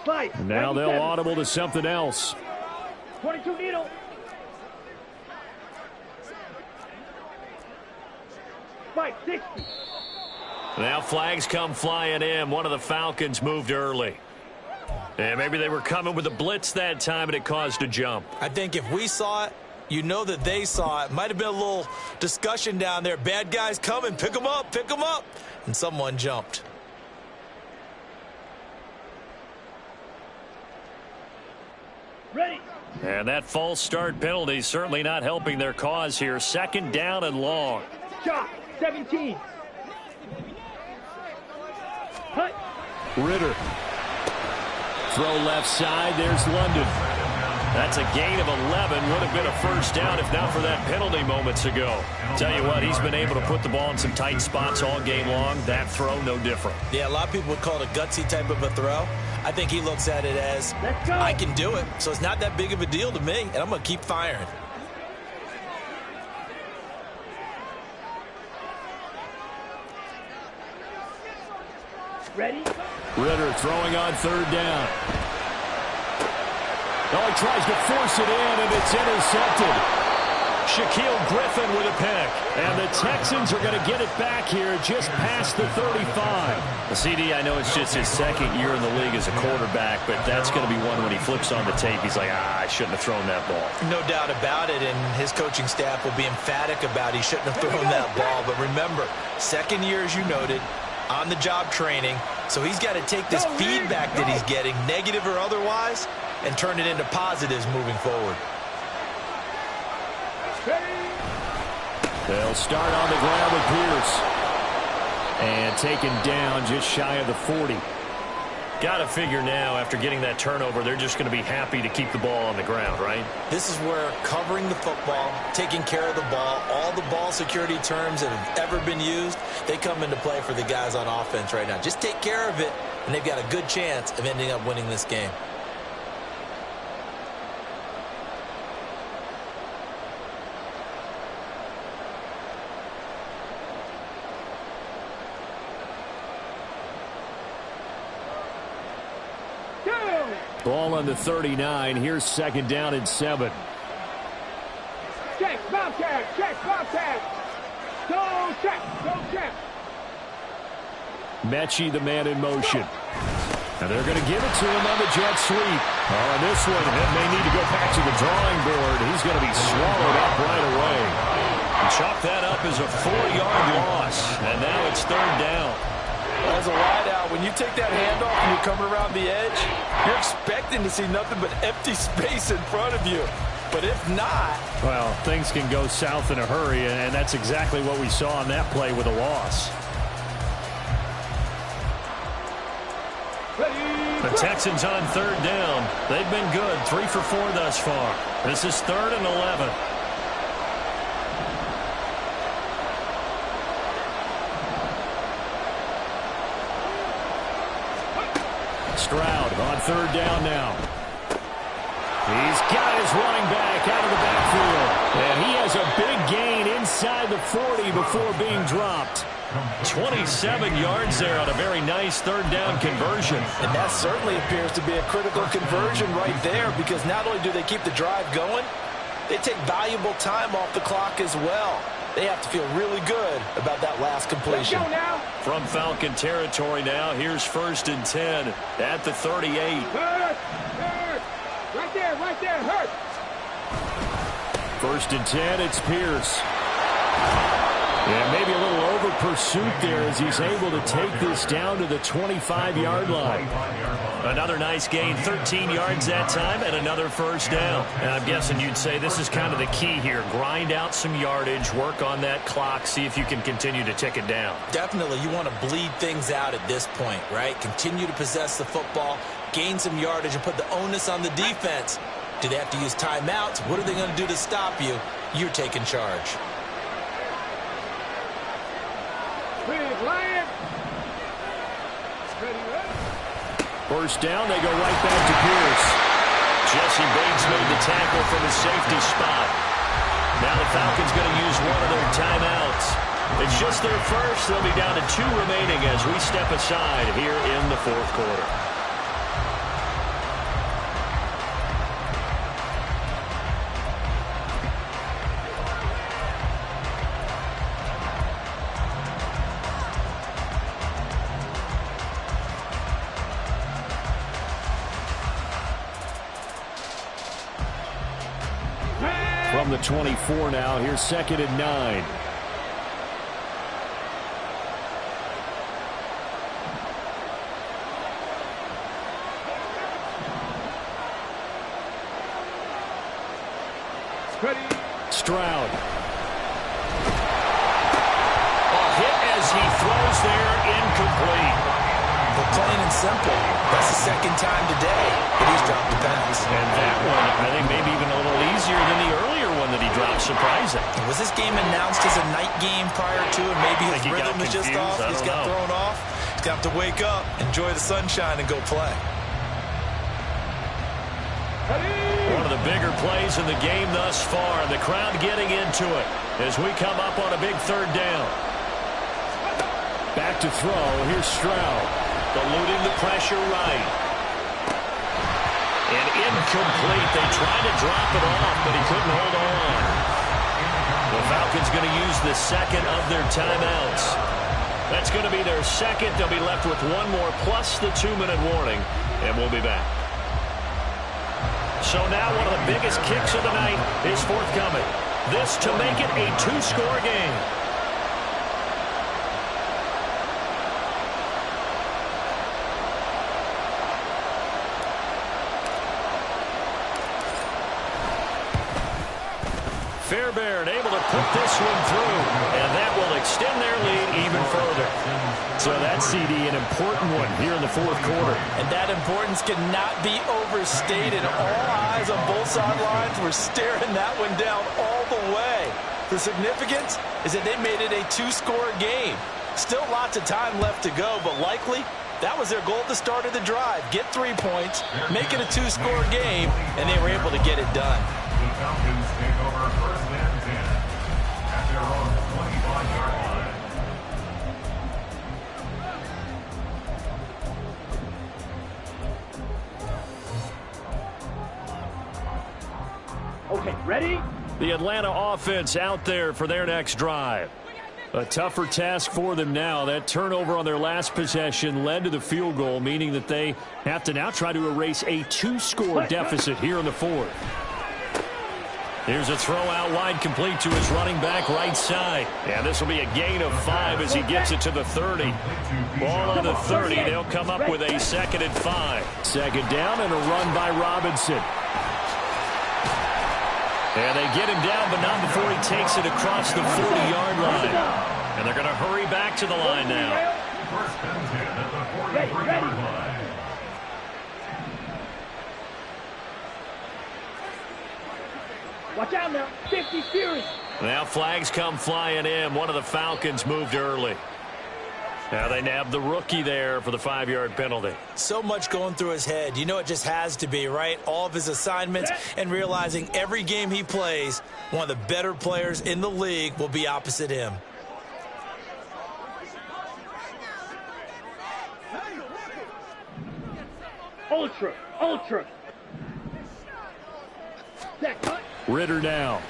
And now they'll audible to something else. 22 needle. Spike 60. Now flags come flying in. One of the Falcons moved early. And maybe they were coming with a blitz that time, and it caused a jump. I think if we saw it, you know that they saw it. Might have been a little discussion down there. Bad guys coming. Pick them up. Pick them up. And someone jumped. Ready. And that false start penalty certainly not helping their cause here. Second down and long. Shot, 17. Hut. Ritter. Throw left side. There's London. That's a gain of 11. Would have been a first down if not for that penalty moments ago. Tell you what, he's been able to put the ball in some tight spots all game long. That throw, no different. Yeah, a lot of people would call it a gutsy type of a throw. I think he looks at it as, I can do it, so it's not that big of a deal to me, and I'm going to keep firing. Ready? Ritter throwing on third down. Oh, he tries to force it in, and it's intercepted. Shaquille Griffin with a pick. And the Texans are going to get it back here just past the 35. The CD, I know it's just his second year in the league as a quarterback, but that's going to be one when he flips on the tape. He's like, I shouldn't have thrown that ball. No doubt about it, and his coaching staff will be emphatic about he shouldn't have thrown that ball. But remember, second year, as you noted, on-the-job training, so he's got to take this feedback that he's getting, negative or otherwise, and turn it into positives moving forward. They'll start on the ground with Pierce. And taken down just shy of the 40. Got to figure now, after getting that turnover, they're just going to be happy to keep the ball on the ground, right? This is where covering the football, taking care of the ball, all the ball security terms that have ever been used, they come into play for the guys on offense right now. Just take care of it, and they've got a good chance of ending up winning this game. Ball on the 39. Here's second down and 7. Check, Bobcat, check, Bobcat. Go check, go check. Mechie, the man in motion. And they're going to give it to him on the jet sweep. On this one, it may need to go back to the drawing board. He's going to be swallowed up right away. Chalk that up as a 4-yard loss. And now it's third down. As a wideout, when you take that handoff and you're coming around the edge, you're expecting to see nothing but empty space in front of you. But if not... Well, things can go south in a hurry, and that's exactly what we saw on that play with a loss. The Texans on third down. They've been good, 3 for 4 thus far. This is 3rd and 11. Stroud on third down now. He's got his running back out of the backfield. And he has a big gain inside the 40 before being dropped. 27 yards there on a very nice third down conversion. And that certainly appears to be a critical conversion right there, because not only do they keep the drive going, they take valuable time off the clock as well. They have to feel really good about that last completion. Let's go now. From Falcon territory now, here's 1st and 10 at the 38. Hurt, hurt. Right there, hurt. 1st and 10, it's Pierce. Yeah, maybe a little over pursuit there as he's able to take this down to the 25-yard line. Another nice gain, 13 yards that time, and another first down. And I'm guessing you'd say this is kind of the key here. Grind out some yardage, work on that clock, see if you can continue to tick it down. Definitely, you want to bleed things out at this point, right? Continue to possess the football, gain some yardage, and put the onus on the defense. Do they have to use timeouts? What are they going to do to stop you? You're taking charge. First down, they go right back to Pierce. Jesse Bates made the tackle from his safety spot. Now the Falcons going to use one of their timeouts. It's just their first. They'll be down to 2 remaining as we step aside here in the 4th quarter. From the 24 now, here's 2nd and 9. Stroud. A hit as he throws there, incomplete. But plain and simple, that's the second time today that he's dropped the pass. And that one, I think maybe even a little easier than the earlier one that he dropped, surprising. Was this game announced as a night game prior to it? Maybe his rhythm is just off. He's got thrown off. He's got to wake up, enjoy the sunshine, and go play. One of the bigger plays in the game thus far, and the crowd getting into it as we come up on a big third down. Back to throw. Here's Stroud. Eluding the pressure right. And incomplete. They tried to drop it off, but he couldn't hold on. The Falcons going to use the second of their timeouts. That's going to be their second. They'll be left with one more plus the 2-minute warning, and we'll be back. So now one of the biggest kicks of the night is forthcoming. This to make it a 2-score game. Fairbairn able to put this one through, and that will extend their lead even further. So that CD, an important one here in the fourth quarter. And that importance cannot be overstated. All eyes on both sidelines were staring that one down all the way. The significance is that they made it a 2-score game. Still lots of time left to go, but likely that was their goal at the start of the drive. Get 3 points, make it a 2-score game, and they were able to get it done. The Falcons take over first and 10 at their own 25-yard line. Okay, ready? The Atlanta offense out there for their next drive. A tougher task for them now. That turnover on their last possession led to the field goal, meaning that they have to now try to erase a 2-score deficit here in the fourth. Here's a throw out wide, complete to his running back right side. And this will be a gain of 5 as he gets it to the 30. Ball on the 30. They'll come up with a 2nd and 5. Second down and a run by Robinson. And they get him down, but not before he takes it across the 40-yard line. And they're going to hurry back to the line now. First and 10 at the 43-yard line. Watch out now. 50 series. Now flags come flying in. One of the Falcons moved early. Now they nab the rookie there for the 5-yard penalty. So much going through his head. You know it just has to be, right? All of his assignments and realizing every game he plays, one of the better players in the league will be opposite him. Ultra. That cut. Ritter now.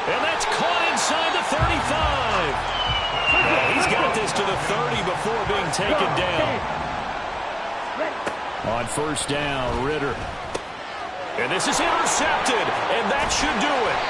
And that's caught inside the 35. Well, he's got this to the 30 before being taken down. On first down, Ritter. And this is intercepted, and that should do it.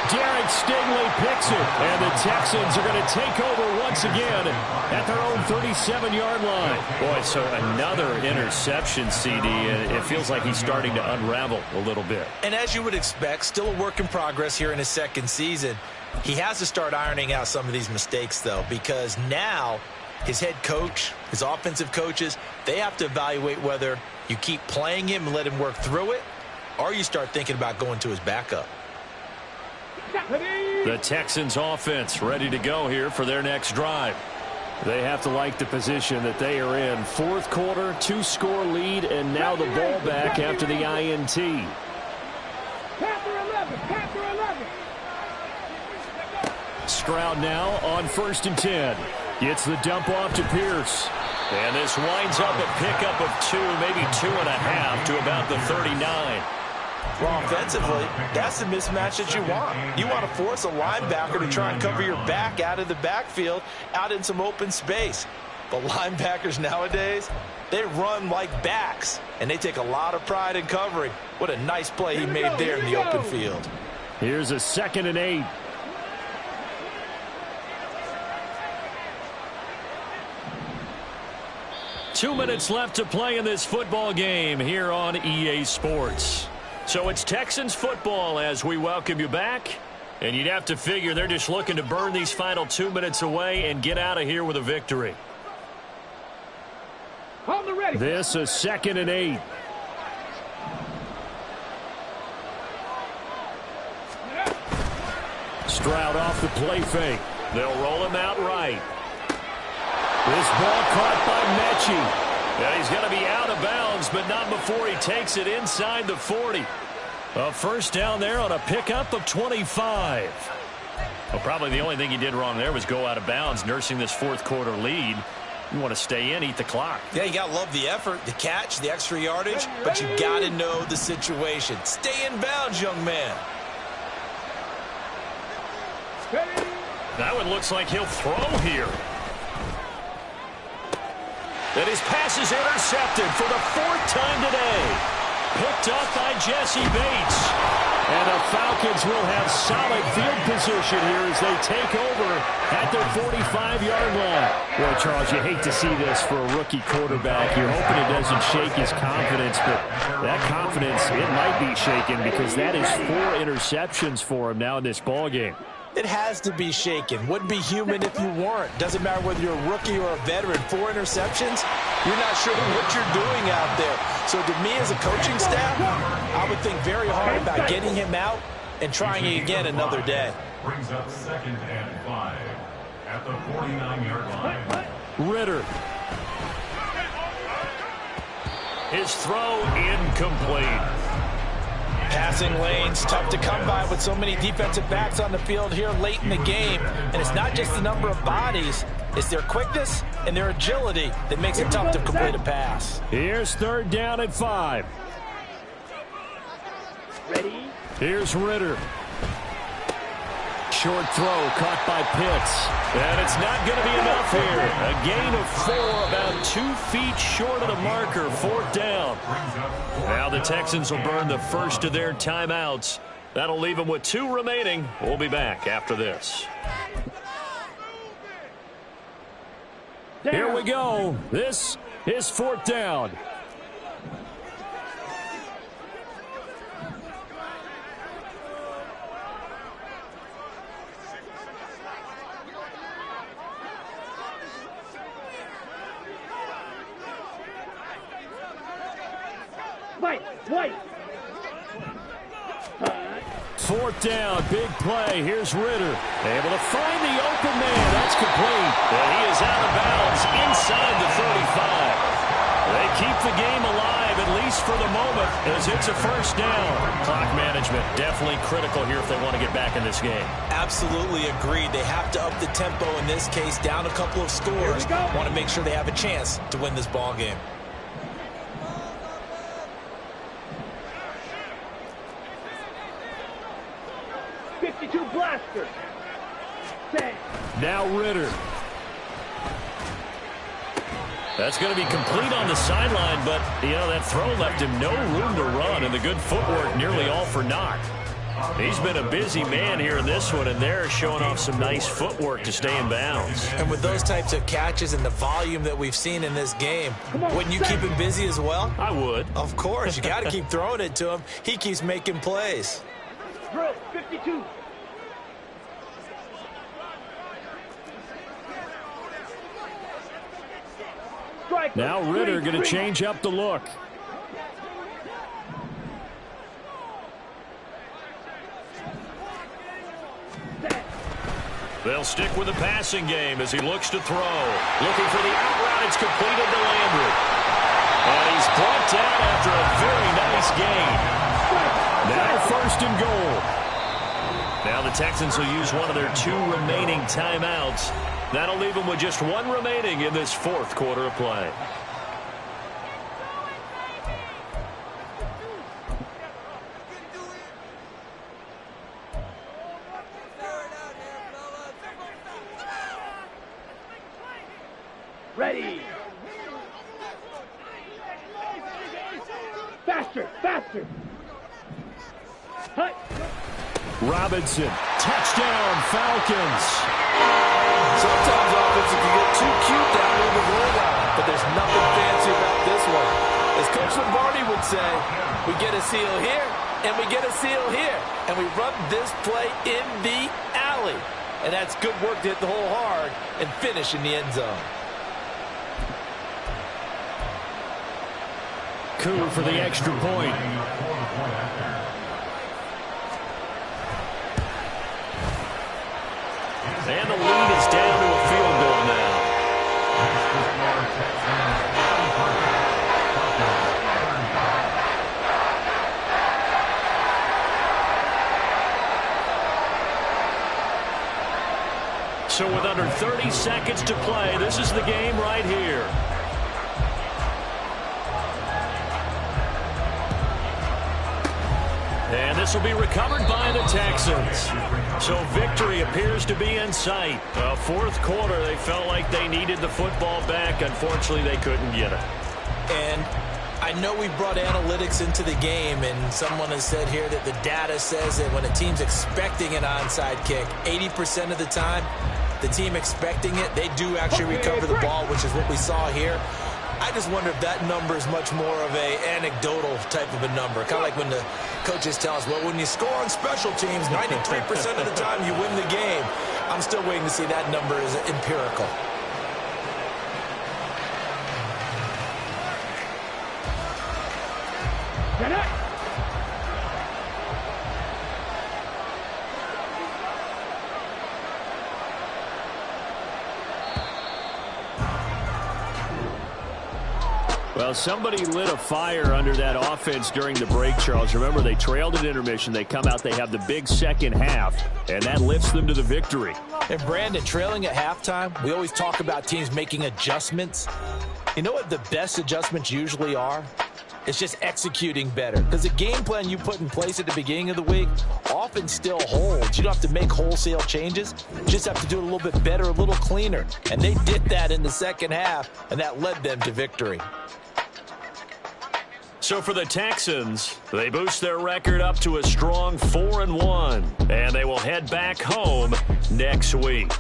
Derek Stingley picks it, and the Texans are going to take over once again at their own 37-yard line. Boy, so another interception, CD, and it feels like he's starting to unravel a little bit. And as you would expect, still a work in progress here in his second season. He has to start ironing out some of these mistakes, though, because now his head coach, his offensive coaches, they have to evaluate whether you keep playing him and let him work through it, or you start thinking about going to his backup. The Texans offense ready to go here for their next drive. They have to like the position that they are in. Fourth quarter, 2-score lead, and now the ball back after the INT. Stroud now on 1st and 10. Gets the dump off to Pierce. And this winds up a pickup of 2, maybe 2.5 to about the 39. Well, offensively, that's the mismatch that you want. You want to force a linebacker to try and cover your back out of the backfield, out in some open space. But linebackers nowadays, they run like backs, and they take a lot of pride in covering. What a nice play he made there in the open field. Here's a 2nd and 8. 2 minutes left to play in this football game here on EA Sports. So it's Texans football as we welcome you back. And you'd have to figure they're just looking to burn these final 2 minutes away and get out of here with a victory. This is 2nd and 8. Stroud off the play fake. They'll roll him out right. This ball caught by Mechie. Yeah, he's going to be out of bounds, but not before he takes it inside the 40. A first down there on a pickup of 25. Well, probably the only thing he did wrong there was go out of bounds, nursing this fourth quarter lead. You want to stay in, eat the clock. Yeah, you got to love the effort, the catch, the extra yardage, but you got to know the situation. Stay in bounds, young man. That one looks like he'll throw here. And his pass is intercepted for the 4th time today. Picked up by Jesse Bates. And the Falcons will have solid field position here as they take over at their 45-yard line. Well, Charles, you hate to see this for a rookie quarterback. You're hoping it doesn't shake his confidence, but that confidence, it might be shaken because that is 4 interceptions for him now in this ballgame. It has to be shaken. Wouldn't be human if you weren't. Doesn't matter whether you're a rookie or a veteran. 4 interceptions, you're not sure what you're doing out there. So to me as a coaching staff, I would think very hard about getting him out and trying it again another day. Brings up 2nd and 5 at the 49-yard line. Ritter. His throw incomplete. Passing lanes, tough to come by with so many defensive backs on the field here late in the game. And it's not just the number of bodies, it's their quickness and their agility that makes it tough to complete a pass. Here's 3rd down and 5. Ready? Here's Ritter. Short throw caught by Pitts. And it's not going to be enough here. A gain of 4, about 2 feet short of the marker, 4th down. Now the Texans will burn the first of their timeouts. That'll leave them with 2 remaining. We'll be back after this. Here we go. This is 4th down. White. 4th down, big play. Here's Ritter. Able to find the open man. That's complete. And he is out of bounds inside the 35. They keep the game alive, at least for the moment, as it's a first down. Clock management definitely critical here if they want to get back in this game. Absolutely agreed. They have to up the tempo in this case, down a couple of scores. Want to make sure they have a chance to win this ball game. Blaster. Now Ritter. That's going to be complete on the sideline, but, you know, that throw left him no room to run, and the good footwork nearly all for naught. He's been a busy man here in this one, and they're showing off some nice footwork to stay in bounds. And with those types of catches and the volume that we've seen in this game, wouldn't you keep him busy as well? I would. Of course. You got to keep throwing it to him. He keeps making plays. Drill 52. Now Ritter going to change up the look. They'll stick with the passing game as he looks to throw. Looking for the out route. It's completed to Landry. And he's brought down after a very nice gain. Now 1st and goal. Now the Texans will use one of their 2 remaining timeouts. That'll leave them with just 1 remaining in this 4th quarter of play. Ready. Faster. Hut. Robinson. Touchdown, Falcons. Sometimes offense can get too cute down near the goal line, but there's nothing fancy would say, we get a seal here, and we get a seal here. And we run this play in the alley. And that's good work to hit the hole hard and finish in the end zone. Coup for the extra point. And the lead is down to a field goal now. So with under 30 seconds to play, this is the game right here. And this will be recovered by the Texans. So victory appears to be in sight. Fourth quarter, they felt like they needed the football back. Unfortunately, they couldn't get it. And I know we brought analytics into the game, and someone has said here that the data says that when a team's expecting an onside kick, 80% of the time, the team expecting it, they do actually recover the ball, which is what we saw here. I just wonder if that number is much more of a anecdotal type of a number. Kind of like when the coaches tell us, well, when you score on special teams, 93% of the time you win the game. I'm still waiting to see that number is empirical. Get it! Well, somebody lit a fire under that offense during the break, Charles. Remember, they trailed at intermission. They come out, they have the big second half, and that lifts them to the victory. And Brandon, trailing at halftime, we always talk about teams making adjustments. You know what the best adjustments usually are? It's just executing better. Because the game plan you put in place at the beginning of the week often still holds. You don't have to make wholesale changes. You just have to do it a little bit better, a little cleaner. And they did that in the second half, and that led them to victory. So for the Texans, they boost their record up to a strong 4-1, and they will head back home next week.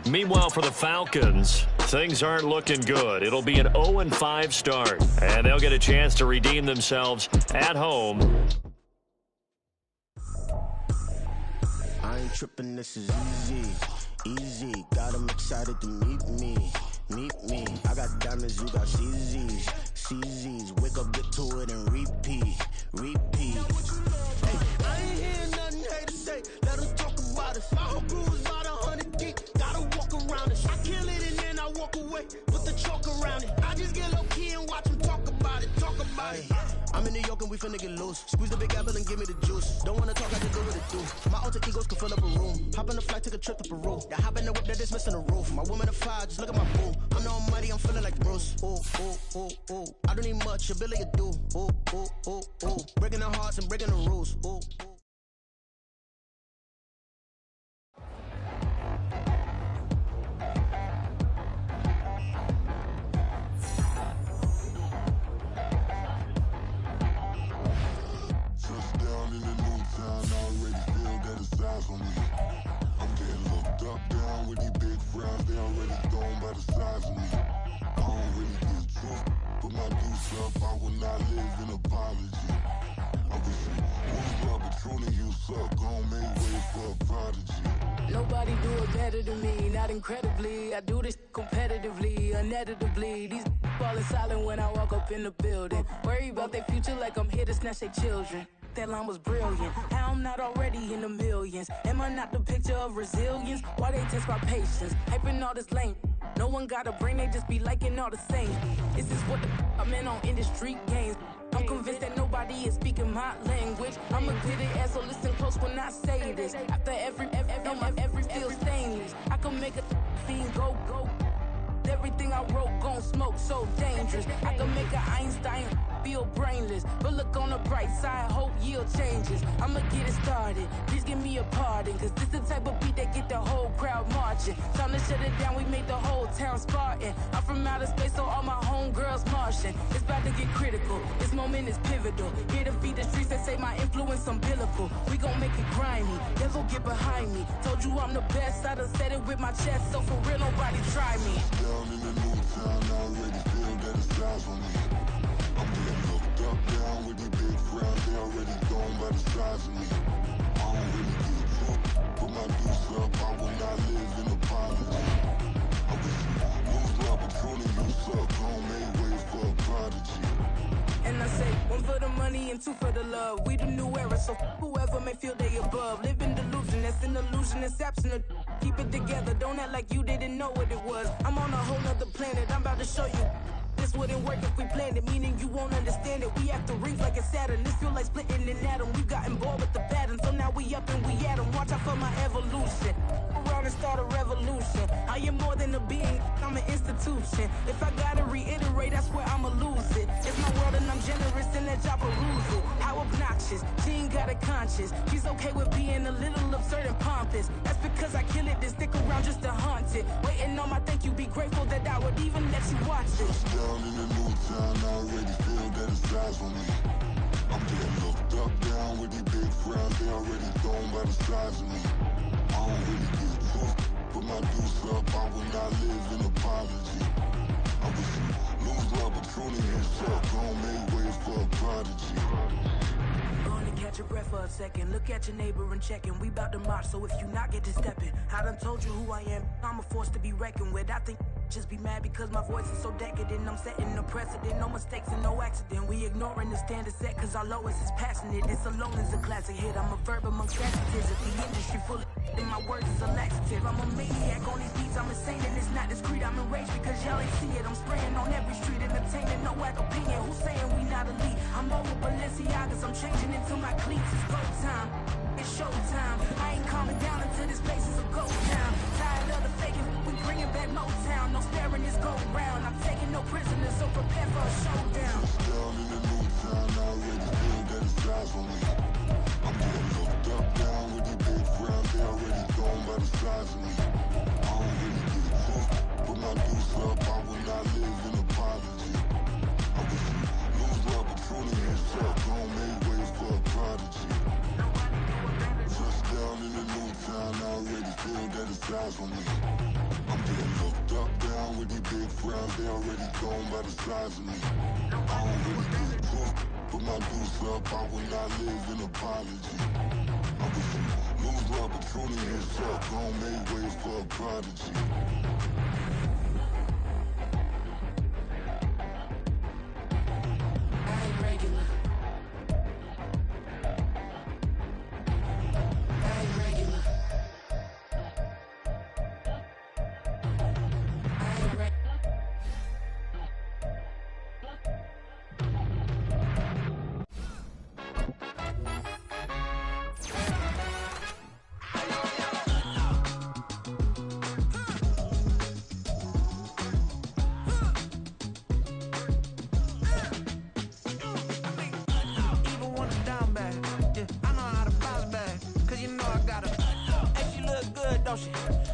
Meanwhile, for the Falcons, things aren't looking good. It'll be an 0-5 start, and they'll get a chance to redeem themselves at home. I ain't tripping, this is easy, easy. Got them excited to meet me. I got diamonds, you got CZs. Wake up, get to it, and repeat. Hey, I ain't hearing nothing hate to say. Let them talk about us. My whole crew is about 100 deep. Gotta walk around it. I kill it and then I walk away with the chalk around it. I just get low key and watch them talk about it. I'm in New York and we finna get loose. Squeeze the big apple and give me the juice. Don't wanna talk, I just do what it do. My alter egos can fill up a room. Hop on the flight, take a trip to Peru. The hop in the whip that is missing the roof. My woman a fire, just look at my boo. I'm no money, I'm feeling like Bruce. Ooh. I don't need much, ability to do. Ooh. Breaking the hearts and breaking the rules. Ooh. Nobody do it better than me, not incredibly. I do this competitively, uneditably. These falling silent when I walk up in the building. Worry about their future like I'm here to snatch their children. That line was brilliant. How I'm not already in the millions. Am I not the picture of resilience? Why they test my patience? Hyping all this lame. No one got a brain, they just be liking all the same. This is what the I'm in on industry games. I'm convinced that nobody is speaking my language. I'm a good ass, so listen close when I say this. After every feel stainless. I can make a fiend go. Everything I wrote gon' smoke, so dangerous. I can make an Einstein feel brainless. But look on the bright side, hope yield changes. I'ma get it started, please give me a pardon. Cause this the type of beat that get the whole crowd marching. Time to shut it down, we made the whole town Spartan. I'm from outer space, so all my homegirls Martian. It's about to get critical, this moment is pivotal. Here to feed the streets that say my influence umbilical. We gon' make it grimy, devil get behind me. Told you I'm the best, I done said it with my chest. So for real, nobody try me. Down in the new town, I already feel that it's eyes on me. I'm getting looked up, down with frown, they already gone by the size of me. I don't really give a fuck. Put my deuce up, I will not live in apology. I wish you lose the opportunity, you suck. Homemade way for a prodigy. And I say, one for the money and two for the love. We the new era, so whoever may feel they above. Live in delusion, that's an illusion, it's absent. Keep it together, don't act like you didn't know what it was. I'm on a whole nother planet, I'm about to show you. This wouldn't work if we planned it, meaning you won't understand it. We have to rings like a Saturn, this feel like splitting an atom. We gotten bored with the pattern, so now we up and we at 'em. Watch out for my evolution. Around and start a revolution. I am more than a being, I'm an institution. If I gotta reiterate, I swear I'ma lose it. It's my world and I'm generous and that y'all peruse it. How obnoxious, she ain't got a conscience. She's okay with being a little absurd and pompous. That's because I kill it, then stick around just to haunt it. Waiting on my thank you, be grateful that I would even let you watch it. Down in the new town, I already feel that it's eyes on me. I'm getting looked up, down with these big frowns, they already gone by the size of me. I don't really give a fuck. Put my deuce up, I will not live in apology. I wish you lose the opportunity, you suck. Homemade way for a prodigy. Gonna catch your breath for a second. Look at your neighbor and checking. We bout to march, so if you not get to stepping. I done told you who I am. I'm a force to be reckoned with. I think just be mad because my voice is so decadent. I'm setting a precedent. No mistakes and no accident. We ignoring the standard set cause our lowest is passionate. This alone is a classic hit. I'm a verb amongst adjectives. If the industry full of then my words is a laxative. I'm a maniac on these beats. I'm insane and it's not discreet. I'm enraged because y'all ain't see it. I'm spraying on every street. Entertaining, no whack opinion. Who's saying we not elite? I'm over Balenciagas. I'm changing into my cleats. It's go time. It's showtime. I ain't calming down until this place is a ghost town. Tired of the faking. We bringing back Motown. No staring this go round. I'm taking no prisoners, so prepare for a showdown. Down in the new town, I already feel that it's eyes on me. I'm getting looked up, down with these big frowns, they already gone by the size of me. I don't really give a fuck. Put my deuce up, I will not live in apology. I wish you lose the opportunity, you suck. Homemade way for a prodigy. Just down in the new town, I already feel that it's eyes on me. I'm getting looked up, down with these big frowns, they already gone by the size of me. I don't really give a fuck. Put my deuce up, I will not live in apology. I wish you lose the opportunity, you suck. Homemade way for a prodigy. I ain't regular. I ain't regular. I ain't regular.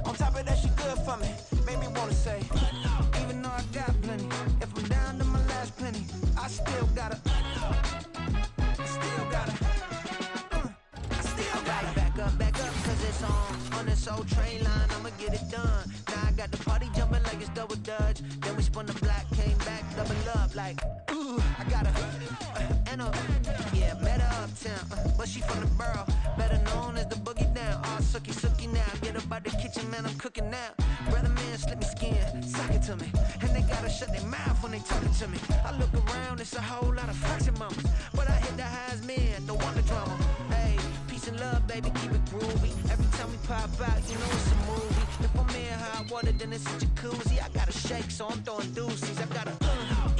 On top of that, she good for me. Made me wanna say, even though I got plenty, if I'm down to my last penny, I still gotta back up, cause it's on this old train line, I'ma get it done. Now I got the party jumping like it's double dutch. Then we spun the block, came back, double up, like, ooh, I got yeah, met her uptown, but she from the borough, better known as the boogie down. All sookie now, get up out the kitchen, man, I'm cooking now. Brother man, slip me skin, suck it to me, and they gotta shut their mouth when they talking to me. I look around, it's a whole lot of flexing mamas, but I hit the highs, man, don't want the drama. Hey, peace and love, baby, keep it groovy. Every time we pop out, you know it's a movie. If I'm in hot water, then it's a jacuzzi. I gotta shake, so I'm throwing deuces. I gotta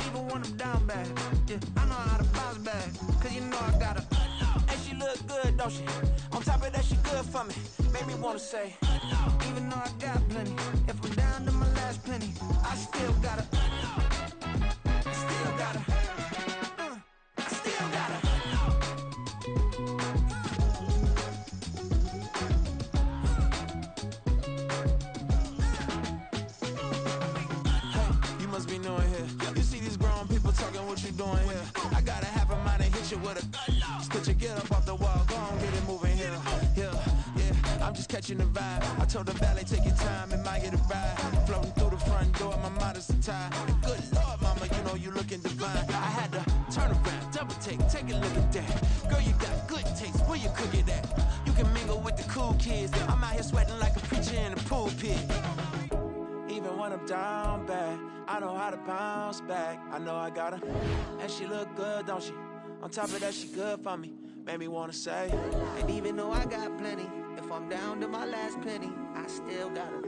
even when I'm down bad. Yeah, I know how to bounce back, cause you know I gotta. And she look good, don't she? On top of that, she good for me. Made me wanna say, even though I got plenty, if I'm down to my last penny, I still gotta. Still gotta. I still gotta. Be knowing here. You see these grown people talking, what you doing here? I got a half a mind to hit you with a could you get up off the wall, go on, get it moving here. Yeah, I'm just catching the vibe. I told the valet, take your time, it might get a ride. Floating through the front door, my mind is a tie. And good Lord, mama, you know you looking divine. I had to turn around, double take a look at that. kids. I'm out here sweating like a preacher in the pulpit. Even when I'm down bad, I know how to bounce back. I know I got her, and she look good, don't she? On top of that, she good for me. Made me wanna say, and even though I got plenty, if I'm down to my last penny, I still got her.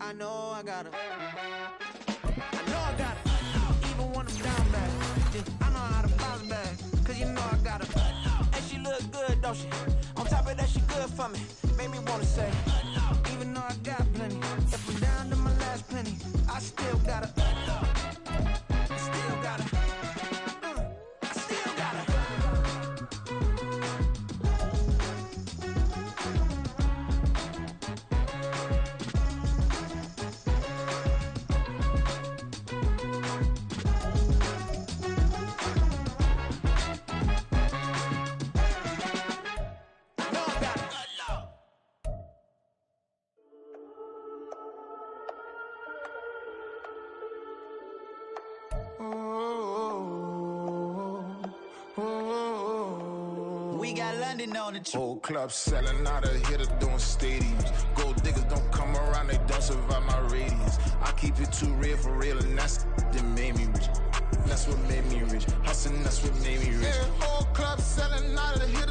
I know I got her. I know I got her. Even when I'm down bad, I know how to bounce back. Cause you know I got her. and she look good, don't she? On top of that, she good for me. Made me wanna say, even though I got plenty, if I'm down to my last penny, I still got her. I still got her. I still got her. We got London on the trip. Whole club selling out of hitter doing stadiums. Gold diggers don't come around, they don't survive my radius. I keep it too real for real, and that's that made me rich. That's what made me rich. Hustling, that's what made me rich. Whole club selling out of hitter.